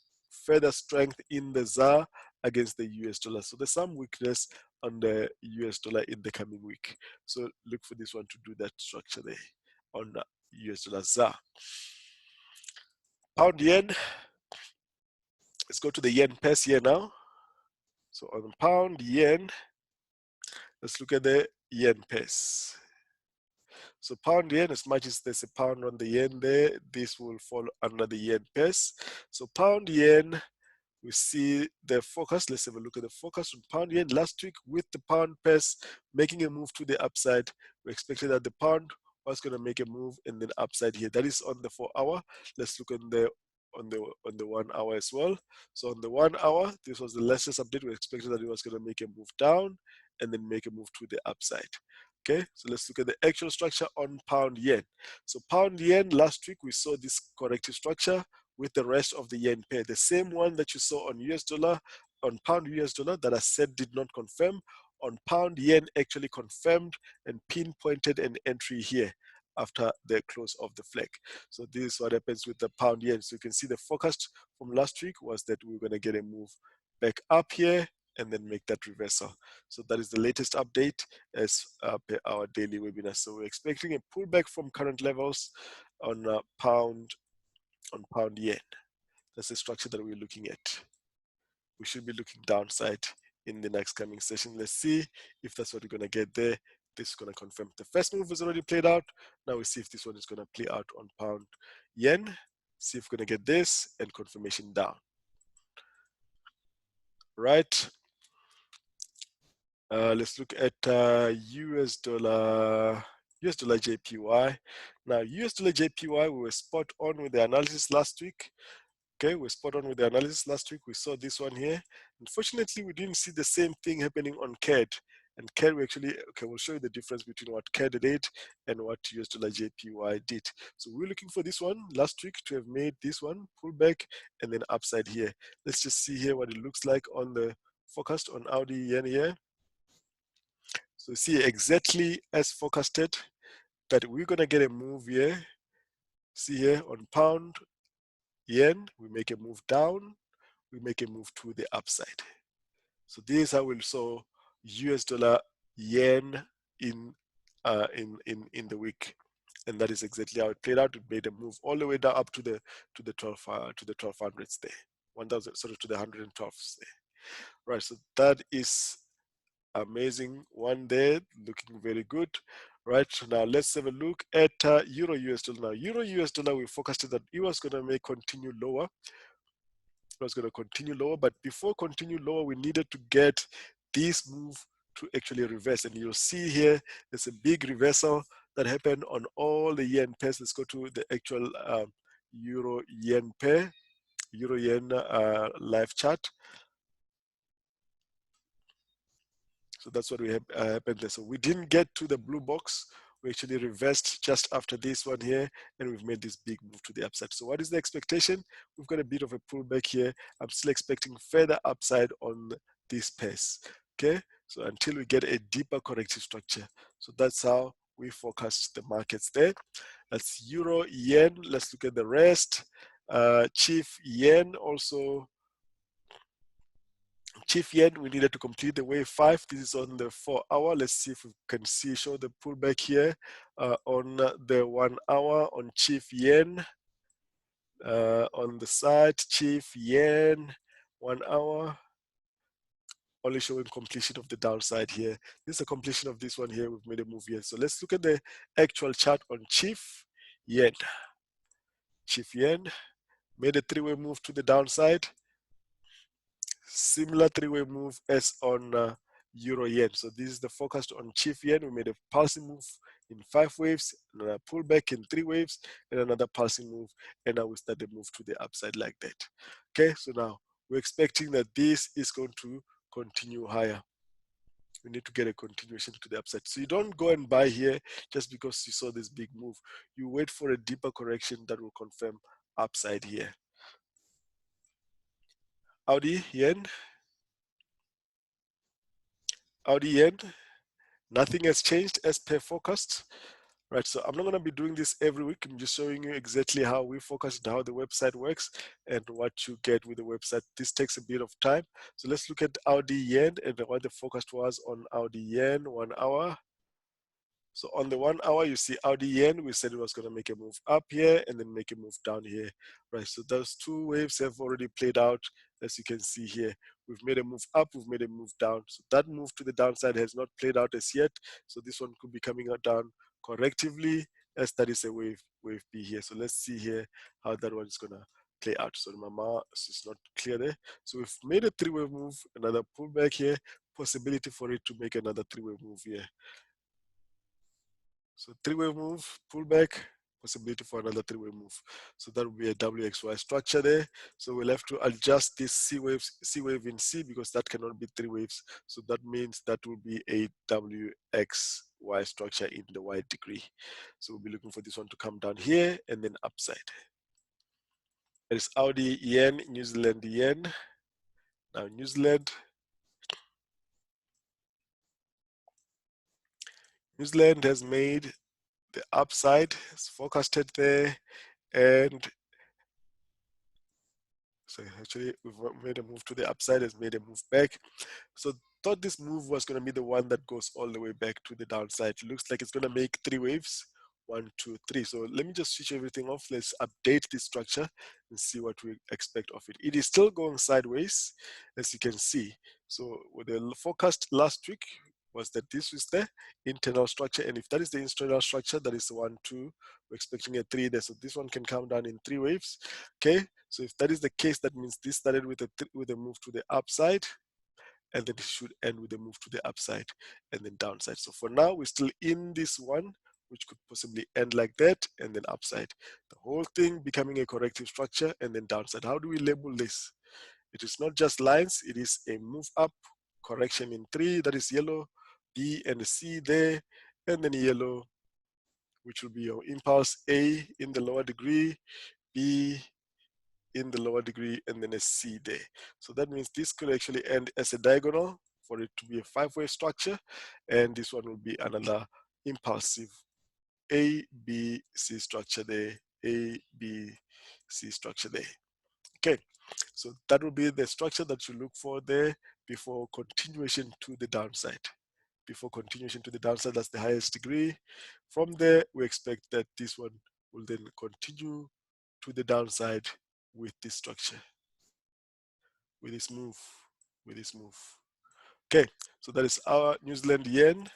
further strength in the ZAR against the US dollar. So there's some weakness on the US dollar in the coming week. So look for this one to do that structure there on the US dollar ZAR. Pound yen. Let's go to the yen pairs here now. So on pound yen, let's look at the yen pairs. So pound yen, as much as there's a pound on the yen there, this will fall under the yen pairs. So pound yen, we see the focus. Let's have a look at the focus on pound yen. Last week with the pound pairs making a move to the upside, we expected that the pound was going to make a move and then upside here. That is on the 4 hour. Let's look on the 1 hour as well. So on the 1 hour, this was the latest update. We expected that it was going to make a move down and then make a move to the upside. Okay, so let's look at the actual structure on pound yen. So pound yen, last week we saw this corrective structure. with the rest of the yen pair. The same one that you saw on US dollar, on pound US dollar that I said did not confirm, on pound yen actually confirmed and pinpointed an entry here after the close of the flag. So this is what happens with the pound yen. So you can see the forecast from last week was that we were going to get a move back up here and then make that reversal. So that is the latest update as per our daily webinar. So we're expecting a pullback from current levels on pound yen. That's the structure that we're looking at. We should be looking downside in the next coming session. Let's see if that's what we're going to get there. This is going to confirm. The first move has already played out. Now we see if this one is going to play out on pound yen. See if we're going to get this and confirmation down. Right. Let's look at US dollar JPY. Now US dollar JPY, we were spot on with the analysis last week. Okay, we're spot on with the analysis last week. We saw this one here. Unfortunately, we didn't see the same thing happening on CAD. And CAD, we actually, okay, we'll show you the difference between what CAD did and what US dollar JPY did. So we're looking for this one last week to have made this one pull back and then upside here. Let's just see here what it looks like on the forecast on AUD yen here. So see exactly as forecasted that we're gonna get a move here. See here on pound yen, we make a move down, we make a move to the upside. So this is how we saw US dollar yen in the week, and that is exactly how it played out. It made a move all the way down up to the 1200s there, 1000 sort of to the 112s there. Right. So that is amazing one there, looking very good. Right, so now let's have a look at Euro US dollar. Now Euro US dollar, we focused that it was going to continue lower. It was going to continue lower, but before continue lower, we needed to get this move to actually reverse. And you'll see here, there's a big reversal that happened on all the yen pairs. Let's go to the actual Euro yen pair, Euro yen live chart. So that's what we happened there. So we didn't get to the blue box. We actually reversed just after this one here, and we've made this big move to the upside. So what is the expectation? We've got a bit of a pullback here. I'm still expecting further upside on this pace. Okay, so until we get a deeper corrective structure. So that's how we forecast the markets there. That's Euro yen. Let's look at the rest. Chief yen also. Chief yen, we needed to complete the wave 5. This is on the 4-hour. Let's see if we can show the pullback here on the 1 hour on Chief yen. On the side, Chief yen, 1 hour. Only showing completion of the downside here. This is a completion of this one here. We've made a move here. So let's look at the actual chart on Chief yen. Chief yen made a 3-way move to the downside. Similar 3-way move as on Euro yen. So this is the forecast on Chief yen. We made a pulsing move in 5 waves, another pullback in 3 waves, and another pulsing move. And now we start the move to the upside like that. Okay, so now we're expecting that this is going to continue higher. We need to get a continuation to the upside. So you don't go and buy here just because you saw this big move. You wait for a deeper correction that will confirm upside here. AUD yen. AUD yen. Nothing has changed as per forecast. Right, so I'm not going to be doing this every week. I'm just showing you exactly how we focus and how the website works and what you get with the website. This takes a bit of time. So let's look at AUD yen and what the forecast was on AUD yen 1 hour. So on the 1 hour, you see AUD yen, we said it was going to make a move up here and then make a move down here. Right, so those 2 waves have already played out, as you can see here. We've made a move up, we've made a move down. So that move to the downside has not played out as yet. So this one could be coming out down correctively, as that is a wave B here. So let's see here how that one is going to play out. So my mouse is not clear there. So we've made a 3-way move, another pullback here, possibility for it to make another 3-way move here. So 3-way move, pullback, possibility for another 3-way move. So that will be a WXY structure there. So we'll have to adjust this C wave in C because that cannot be 3 waves. So that means that will be a WXY structure in the Y degree. So we'll be looking for this one to come down here and then upside. It's Audi yen, New Zealand yen. Now New Zealand has made the upside, it's forecasted there, and so actually we've made a move to the upside, has made a move back. So thought this move was going to be the one that goes all the way back to the downside. It looks like it's going to make 3 waves. 1, 2, 3. So let me just switch everything off. Let's update this structure and see what we expect of it. It is still going sideways, as you can see. So with the forecast last week was that this is the internal structure, and if that is the internal structure, that is the 1, 2. We're expecting a 3 there. So this one can come down in 3 waves. Okay. So if that is the case, that means this started with a move to the upside, and then it should end with a move to the upside and then downside. So for now, we're still in this one, which could possibly end like that and then upside. The whole thing becoming a corrective structure and then downside. How do we label this? It is not just lines, it is a move up, correction in 3, that is yellow, B and C there, and then yellow, which will be your impulse A in the lower degree, B in the lower degree, and then a C there. So that means this could actually end as a diagonal for it to be a 5-way structure, and this one will be another impulsive A, B, C structure there, A, B, C structure there. Okay, so that will be the structure that you look for there before continuation to the downside. Before continuation to the downside, that's the highest degree. From there, we expect that this one will then continue to the downside with this structure, with this move. Okay, so that is our New Zealand yen,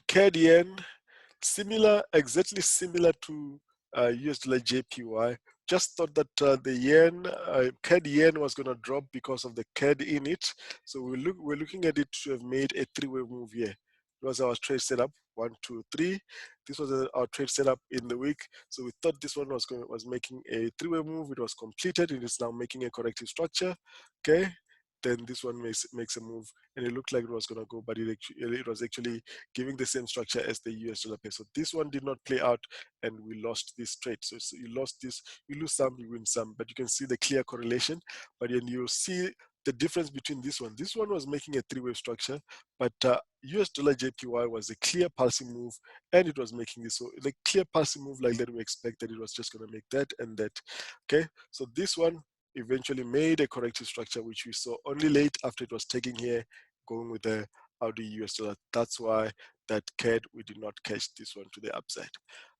CAD yen, similar, exactly similar to US dollar JPY. Just thought that the yen, CAD yen was going to drop because of the CAD in it. So we're looking at it to have made a 3-way move here. It was our trade setup, 1, 2, 3. This was our trade setup in the week. So we thought this one was making a 3-way move. It was completed. It is now making a corrective structure. Okay. Then this one makes a move, and it looked like it was going to go, but it was actually giving the same structure as the US dollar pair. So this one did not play out, and we lost this trade. So you lost this, you lose some, you win some, but you can see the clear correlation. But then you'll see the difference between this one. This one was making a 3-way structure, but US dollar JPY was a clear pulsing move, and it was making this. So the clear pulsing move like that, we expected it was just going to make that and that. Okay, so this one eventually made a corrective structure, which we saw only late after it was taking here, going with the Audi US dollar. That's why that CAD, we did not catch this one to the upside.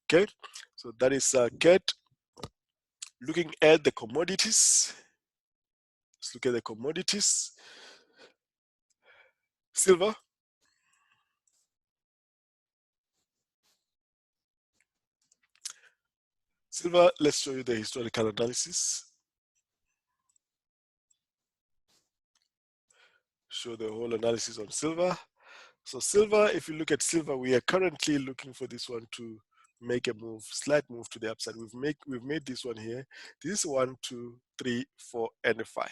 Okay, so that is CAD. Looking at the commodities, let's look at the commodities. Silver. Silver, let's show you the historical analysis. Show the whole analysis on silver. So silver, if you look at silver, we are currently looking for this one to make a move, slight move to the upside. We've made this one here. This is 1, 2, 3, 4, and a 5.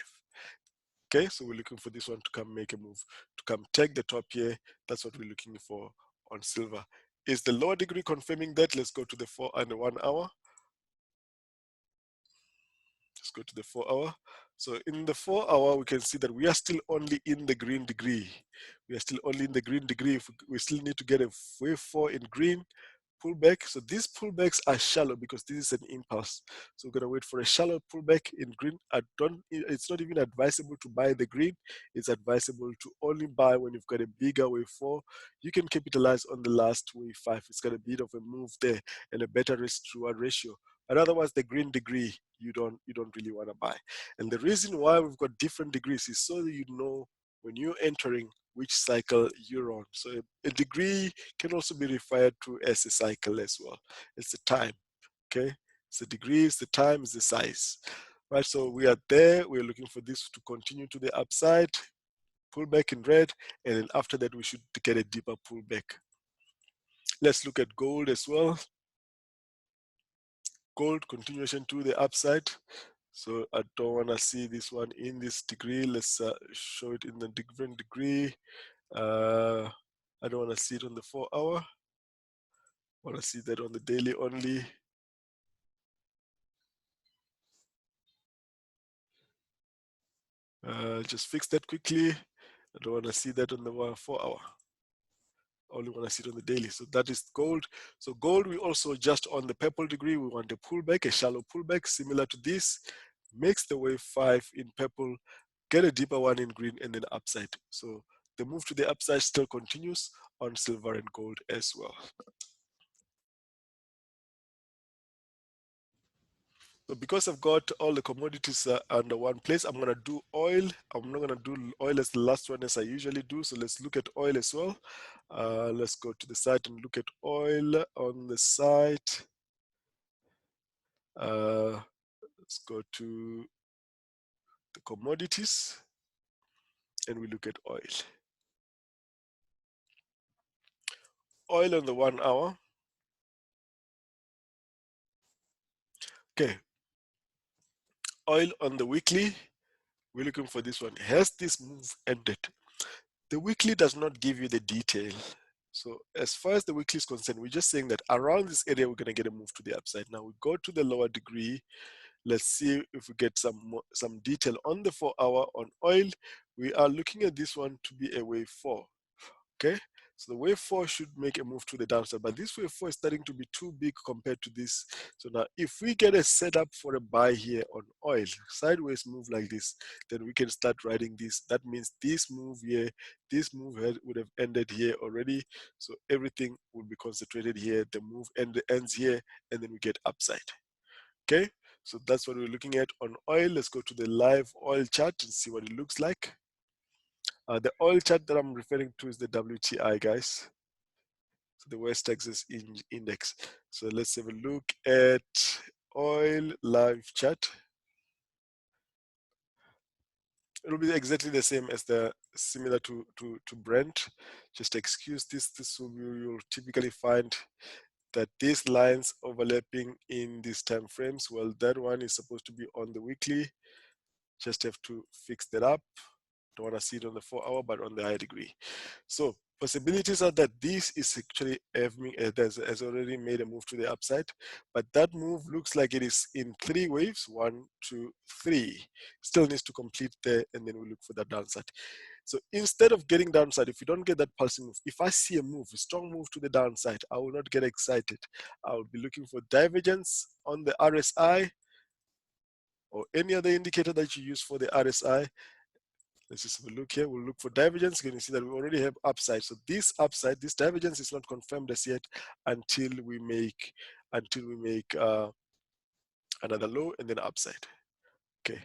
Okay, so we're looking for this one to come make a move, to come take the top here. That's what we're looking for on silver. Is the lower degree confirming that? Let's go to the 4 and the 1 hour. Let's go to the 4 hour. So in the 4 hour, we can see that we are still only in the green degree. We are still only in the green degree. If we still need to get a wave 4 in green, pullback. So these pullbacks are shallow because this is an impulse. So we're gonna wait for a shallow pullback in green. It's not even advisable to buy the green. It's advisable to only buy when you've got a bigger wave 4. You can capitalize on the last wave 5. It's got a bit of a move there and a better risk to reward ratio. But otherwise, the green degree, you don't really want to buy. And the reason why we've got different degrees is so that you know when you're entering which cycle you're on. So a degree can also be referred to as a cycle as well. It's the time, okay? It's the degree, it's the time, it's the size. Right, so we are there, we're looking for this to continue to the upside, pull back in red, and then after that we should get a deeper pullback. Let's look at gold as well. Gold continuation to the upside. So I don't want to see this one in this degree. Let's show it in the different degree. I don't want to see it on the 4 hour. I want to see that on the daily only. Just fix that quickly. I don't want to see that on the 4 hour. Only want to see it on the daily. So that is gold. So gold, we also just on the purple degree, we want a pullback, a shallow pullback similar to this. Makes the wave 5 in purple, get a deeper one in green, and then upside. So the move to the upside still continues on silver and gold as well. So because I've got all the commodities under one place, I'm going to do oil. I'm not going to do oil as the last one as I usually do. So let's look at oil as well. Let's go to the site and look at oil on the site. Let's go to the commodities and we look at oil. Oil on the 1 hour. Okay. Oil on the weekly. We're looking for this one. Has this move ended? The weekly does not give you the detail. So as far as the weekly is concerned, we're just saying that around this area, we're going to get a move to the upside. Now we go to the lower degree. Let's see if we get some detail on the 4 hour on oil. We are looking at this one to be a wave 4. Okay, so the wave 4 should make a move to the downside, but this wave 4 is starting to be too big compared to this. So now if we get a setup for a buy here on oil, sideways move like this, then we can start riding this. That means this move here, this move would have ended here already. So everything would be concentrated here. The move ends here, and then we get upside. Okay, so that's what we're looking at on oil. Let's go to the live oil chart and see what it looks like. The oil chart that I'm referring to is the WTI, guys. So the West Texas Index. So let's have a look at oil live chart. It'll be exactly the same as the similar to Brent. Just excuse this. This will be, you'll typically find that these lines overlapping in these time frames. Well, that one is supposed to be on the weekly. Just have to fix that up. Don't want to see it on the 4 hour, but on the high degree. So possibilities are that this is actually has already made a move to the upside, but that move looks like it is in 3 waves, 1, 2, 3. Still needs to complete there, and then we look for that downside. So instead of getting downside, if you don't get that pulsing move, if I see a move, a strong move to the downside, I will not get excited. I will be looking for divergence on the RSI or any other indicator that you use for the RSI. Let's just have a look here. We'll look for divergence. You can see that we already have upside. So this upside, this divergence is not confirmed as yet until we make another low and then upside. Okay.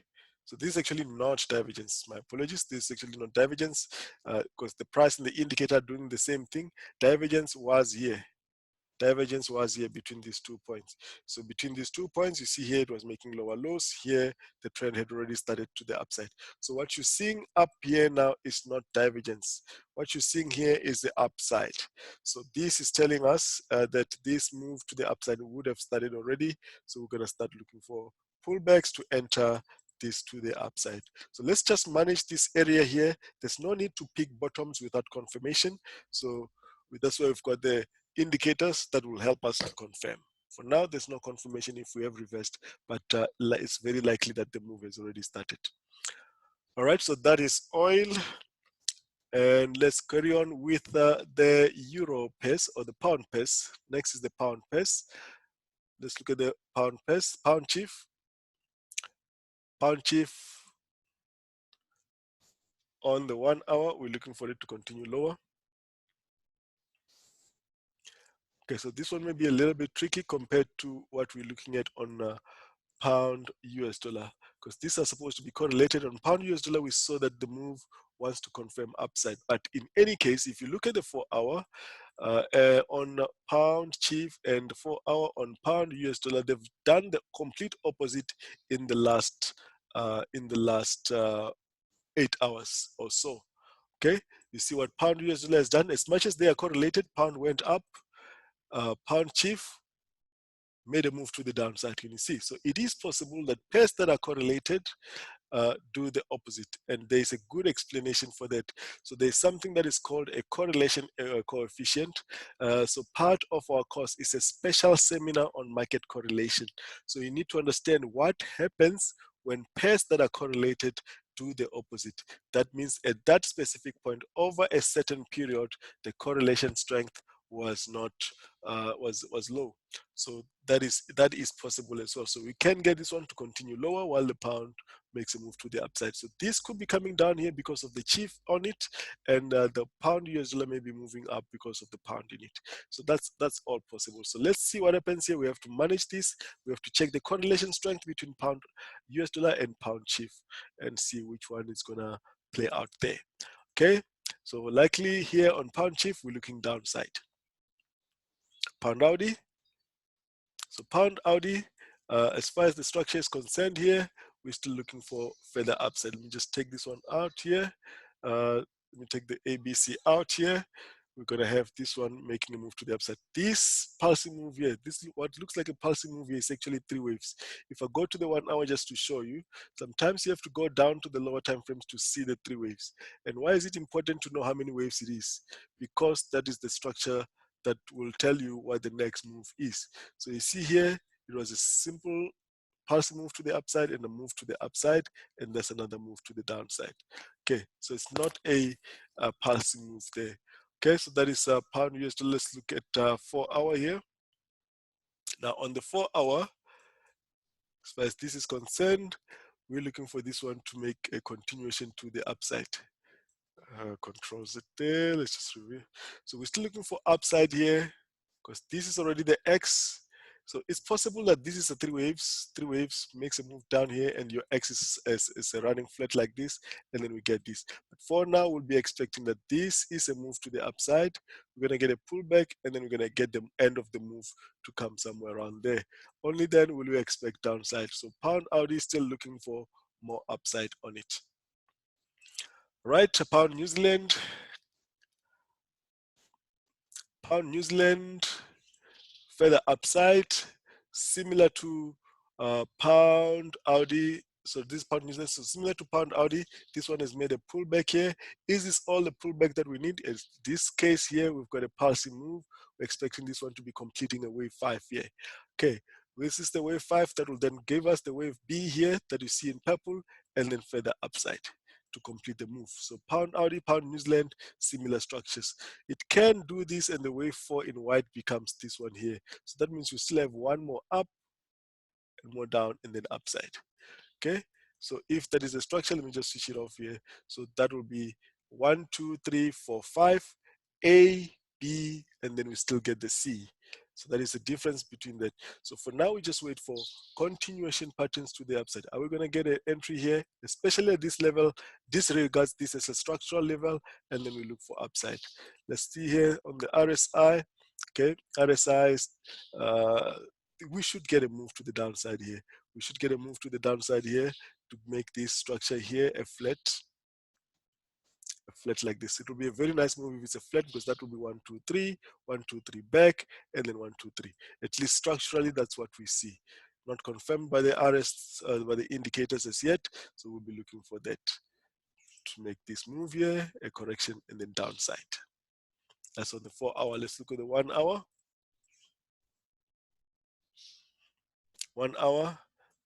So this is actually not divergence. My apologies. This is actually not divergence because the price and the indicator are doing the same thing. Divergence was here. Divergence was here between these 2 points. So between these 2 points, you see here it was making lower lows. Here, the trend had already started to the upside. So what you're seeing up here now is not divergence. What you're seeing here is the upside. So this is telling us that this move to the upside would have started already. So we're going to start looking for pullbacks to enter this to the upside. So let's just manage this area here. There's no need to pick bottoms without confirmation. So that's why we've got the indicators that will help us to confirm. For now, there's no confirmation if we have reversed, but it's very likely that the move has already started. All right, so that is oil. And let's carry on with the euro pace or the pound pace. Next is the pound pace. Let's look at the pound pace. Pound chief. Pound chief on the 1 hour, we're looking for it to continue lower. Okay, so this one may be a little bit tricky compared to what we're looking at on pound US dollar, because these are supposed to be correlated. On pound US dollar, we saw that the move wants to confirm upside. But in any case, if you look at the 4 hour on pound chief and the 4 hour on pound US dollar, they've done the complete opposite in the last 8 hours or so. Okay, you see what pound US dollar has done. As much as they are correlated, pound went up. Pound chief made a move to the downside, can you see? So it is possible that pairs that are correlated do the opposite, and there's a good explanation for that. So there's something that is called a correlation coefficient. So part of our course is a special seminar on market correlation. So you need to understand what happens when pairs that are correlated do the opposite. That means at that specific point over a certain period, the correlation strength was not was low. So that is possible as well. So we can get this one to continue lower while the pound makes a move to the upside. So this could be coming down here because of the chief on it, and the pound US dollar may be moving up because of the pound in it. So that's all possible. So let's see what happens here. We have to manage this. We have to check the correlation strength between pound US dollar and pound chief and see which one is gonna play out there. Okay, so likely here on pound chief we're looking downside. Pound Audi. So pound Audi, as far as the structure is concerned here, we're still looking for further upside. Let me just take this one out here. Let me take the ABC out here. We're gonna have this one making a move to the upside. This pulsing move here, this what looks like a pulsing move here is actually 3 waves. If I go to the 1 hour just to show you, sometimes you have to go down to the lower time frames to see the 3 waves. And why is it important to know how many waves it is? Because that is the structure that will tell you what the next move is. So you see here, it was a simple pulse move to the upside and a move to the upside, and there's another move to the downside. Okay, so it's not a pulsing move there. Okay, so that is pound US dollar. Let's look at 4 hour here. Now on the 4 hour, as far as this is concerned, we're looking for this one to make a continuation to the upside. Controls it there. Let's just review. So we're still looking for upside here because this is already the X. So it's possible that this is a 3 waves. 3 waves makes a move down here, and your X is running flat like this, and then we get this. But for now, we'll be expecting that this is a move to the upside. We're gonna get a pullback, and then we're gonna get the end of the move to come somewhere around there. Only then will we expect downside. So pound Audi is still looking for more upside on it. Right, pound New Zealand. Pound New Zealand, further upside, similar to pound Audi. So this pound New Zealand, so similar to pound Audi, this one has made a pullback here. Is this all the pullback that we need? In this case here, we've got a pulsing move. We're expecting this one to be completing a wave 5 here. Okay, this is the wave 5 that will then give us the wave B here that you see in purple, and then further upside to complete the move. So pound Audi, pound New Zealand, similar structures. It can do this, and the wave 4 in white becomes this one here. So that means you still have one more up and more down and then upside. Okay, so if that is a structure, let me just switch it off here. So that will be 1, 2, 3, 4, 5, A, B, and then we still get the C. So that is the difference between that. So for now, we just wait for continuation patterns to the upside. Are we going to get an entry here, especially at this level? Disregards this as a structural level, and then we look for upside. Let's see here on the RSI. Okay, RSI is, we should get a move to the downside here. We should get a move to the downside here to make this structure here a flat like this. It will be a very nice move if it's a flat, because that will be 1, 2, 3, 1, 2, 3 back, and then 1, 2, 3. At least structurally, that's what we see. Not confirmed by the by the indicators as yet, so we'll be looking for that to make this move here, a correction, and then downside. That's on the 4 hour. Let's look at the 1 hour. 1 hour,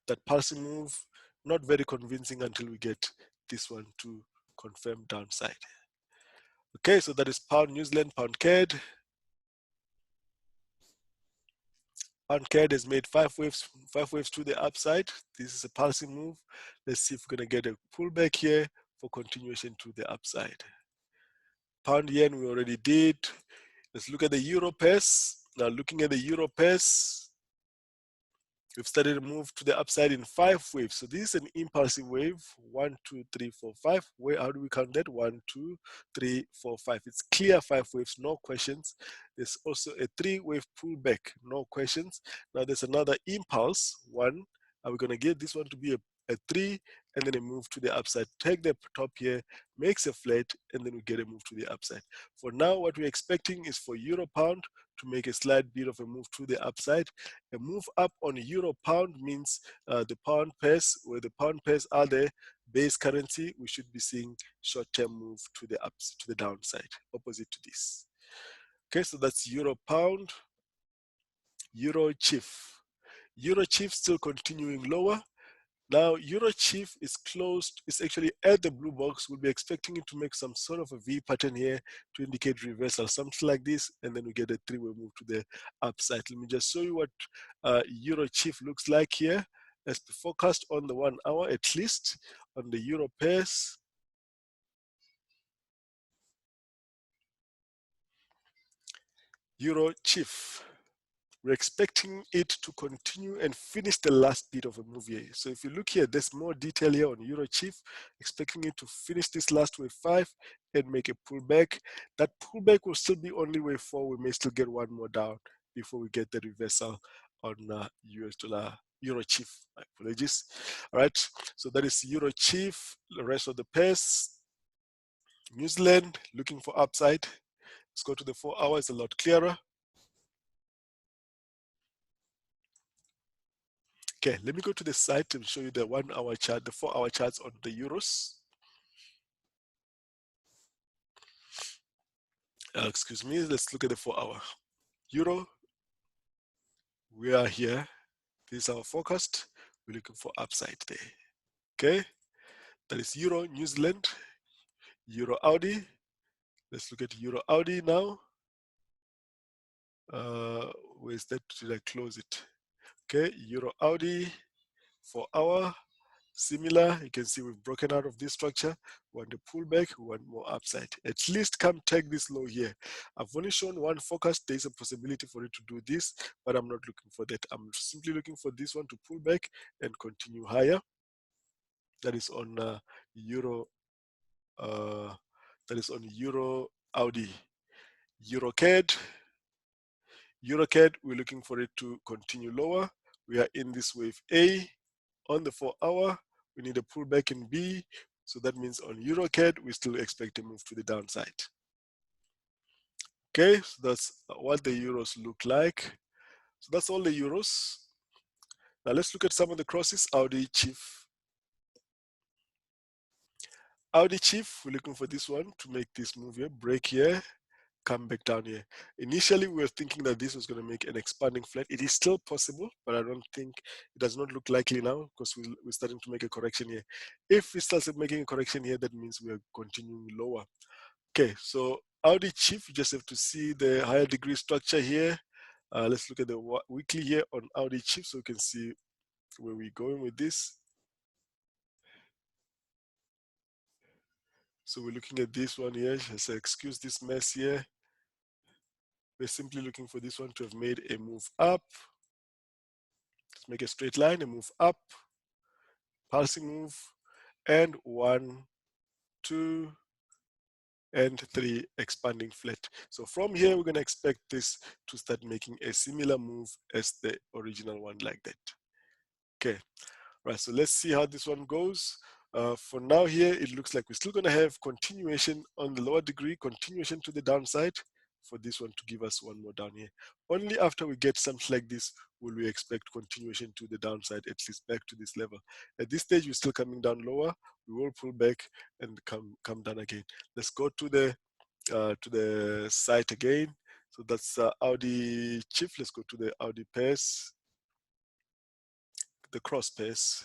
that pulsing move, not very convincing until we get this one to confirm downside. Okay, so that is pound New Zealand, pound CAD. Pound CAD has made 5 waves to the upside. This is a pulsing move. Let's see if we're gonna get a pullback here for continuation to the upside. Pound yen we already did. Let's look at the euro pair. Now looking at the euro pair, we've started to move to the upside in 5 waves. So this is an impulsive wave. 1, 2, 3, 4, 5. How do we count that? 1, 2, 3, 4, 5. It's clear 5 waves, no questions. There's also a 3-wave pullback, no questions. Now there's another impulse, 1. Are we gonna get this one to be a 3, and then a move to the upside? Take the top here, makes a flat, and then we get a move to the upside. For now, what we're expecting is for euro pound to make a slight bit of a move to the upside. A move up on euro pound means the pound pairs, where the pound pairs are the base currency, we should be seeing short-term move to the downside, opposite to this. Okay, so that's euro pound. EURORCHF. EURORCHF still continuing lower. Now, EUROCHF is closed, it's actually at the blue box. We'll be expecting it to make some sort of a V pattern here to indicate reversal, something like this, and then we get a three-way move to the upside. Let me just show you what EUROCHF looks like here as per forecast on the 1 hour, at least on the Euro pairs. EUROCHF. We're expecting it to continue and finish the last bit of a move here. So if you look here, there's more detail here on EUROCHF, expecting it to finish this last wave 5 and make a pullback. That pullback will still be only wave 4. We may still get one more down before we get the reversal on US dollar, EUROCHF. My apologies. All right, so that is EUROCHF. The rest of the pairs, New Zealand looking for upside. Let's go to the 4 hours, a lot clearer. Okay, let me go to the site and show you the 1 hour chart, the 4 hour charts on the euros. Excuse me, let's look at the 4 hour. Euro, we are here. This is our forecast. We're looking for upside there. Okay, that is Euro, New Zealand, Euro Audi. Let's look at Euro Audi now. Where is that? Did I close it? Okay, Euro Audi, 4 hour. Similar, you can see we've broken out of this structure. We want a pullback, we want more upside. At least come take this low here. I've only shown one forecast. There's a possibility for it to do this, but I'm not looking for that. I'm simply looking for this one to pull back and continue higher. That is on Euro. That is on Euro Audi. EURCAD. EURCAD, we're looking for it to continue lower. We are in this wave A. On the 4 hour, we need a pullback in B. So that means on EURCAD, we still expect a move to the downside. Okay, so that's what the euros look like. So that's all the euros. Now let's look at some of the crosses. AUDJPY. AUDJPY, we're looking for this one to make this move here, break here, come back down here. Initially, we were thinking that this was going to make an expanding flat. It is still possible, but I don't think, it does not look likely now because we're starting to make a correction here. If we start making a correction here, that means we are continuing lower. Okay, so AUDJPY, you just have to see the higher degree structure here. Let's look at the weekly here on AUDJPY so we can see where we're going with this. So we're looking at this one here. So excuse this mess here. We're simply looking for this one to have made a move up. Let's make a straight line, a move up, pulsing move, and 1, 2, and 3 expanding flat. So from here, we're going to expect this to start making a similar move as the original one like that. Okay, right, so let's see how this one goes. For now here, it looks like we're still going to have continuation on the lower degree, continuation to the downside for this one to give us one more down here. Only after we get something like this will we expect continuation to the downside, at least back to this level. At this stage, we're still coming down lower. We will pull back and come down again. Let's go to the site again. So that's AUDJPY. Let's go to the Audi pairs, the cross pairs.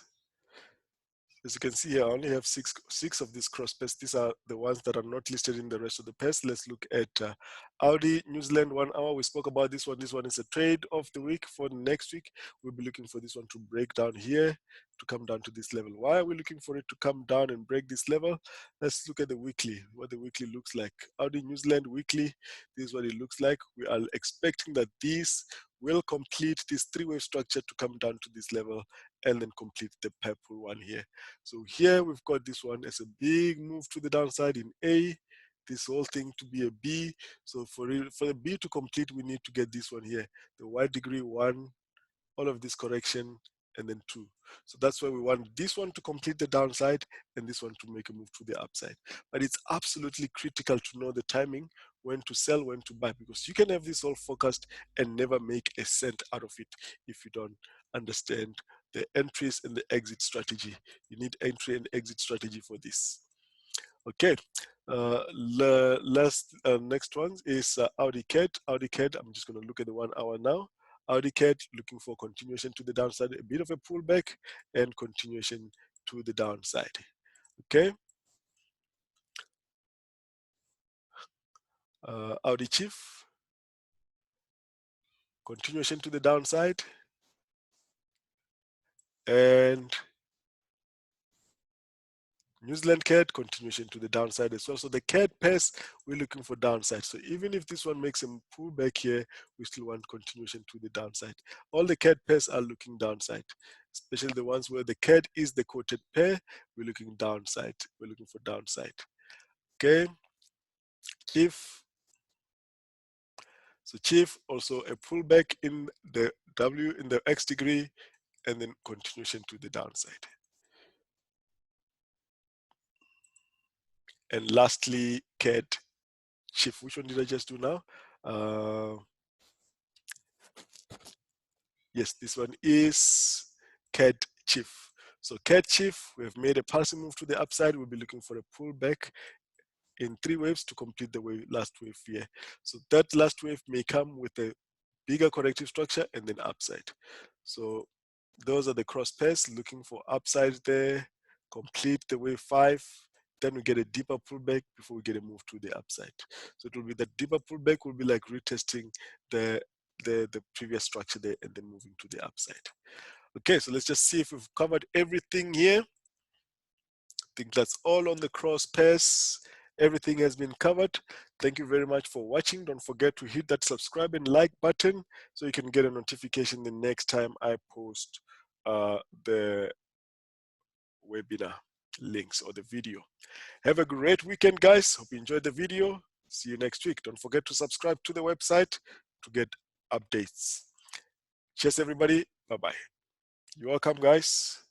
As you can see here, I only have six of these cross pairs. These are the ones that are not listed in the rest of the pairs. Let's look at Audi, New Zealand 1 hour. We spoke about this one. This one is a trade of the week for next week. We'll be looking for this one to break down here, to come down to this level. Why are we looking for it to come down and break this level? Let's look at the weekly, what the weekly looks like. Audi, New Zealand weekly, this is what it looks like. We are expecting that these will complete this three-wave structure to come down to this level and then complete the purple one here. So here we've got this one as a big move to the downside in A, this whole thing to be a B. So for the B to complete, we need to get this one here, the Y degree 1, all of this correction, and then 2. So that's why we want this one to complete the downside and this one to make a move to the upside. But it's absolutely critical to know the timing, when to sell, when to buy, because you can have this all forecast and never make a cent out of it if you don't understand the entries and the exit strategy. You need entry and exit strategy for this. Okay, next one is AUDCAD. AUDCAD, I'm just going to look at the 1 hour now. AUDCAD looking for continuation to the downside, a bit of a pullback and continuation to the downside. Okay. AUDJPY, continuation to the downside, and New Zealand CAD, continuation to the downside as well. So the CAD pairs, we're looking for downside. So even if this one makes a pullback here, we still want continuation to the downside. All the CAD pairs are looking downside, especially the ones where the CAD is the quoted pair, we're looking downside. We're looking for downside. Okay. CHF, also a pullback in the W in the X degree, and then continuation to the downside. And lastly, CADJPY. Which one did I just do now? Yes, this one is CADJPY. So CADJPY, we have made a passing move to the upside. We'll be looking for a pullback in 3 waves to complete the last wave here. So that last wave may come with a bigger corrective structure and then upside. So those are the cross pairs looking for upside there, complete the wave 5, then we get a deeper pullback before we get a move to the upside. So it will be that deeper pullback will be like retesting the previous structure there and then moving to the upside. Okay, so let's just see if we've covered everything here. I think that's all on the cross pairs. Everything has been covered. Thank you very much for watching. Don't forget to hit that subscribe and like button so you can get a notification the next time I post the webinar links or the video. Have a great weekend, guys. Hope you enjoyed the video. See you next week. Don't forget to subscribe to the website to get updates. Cheers, everybody. Bye-bye. You're welcome, guys.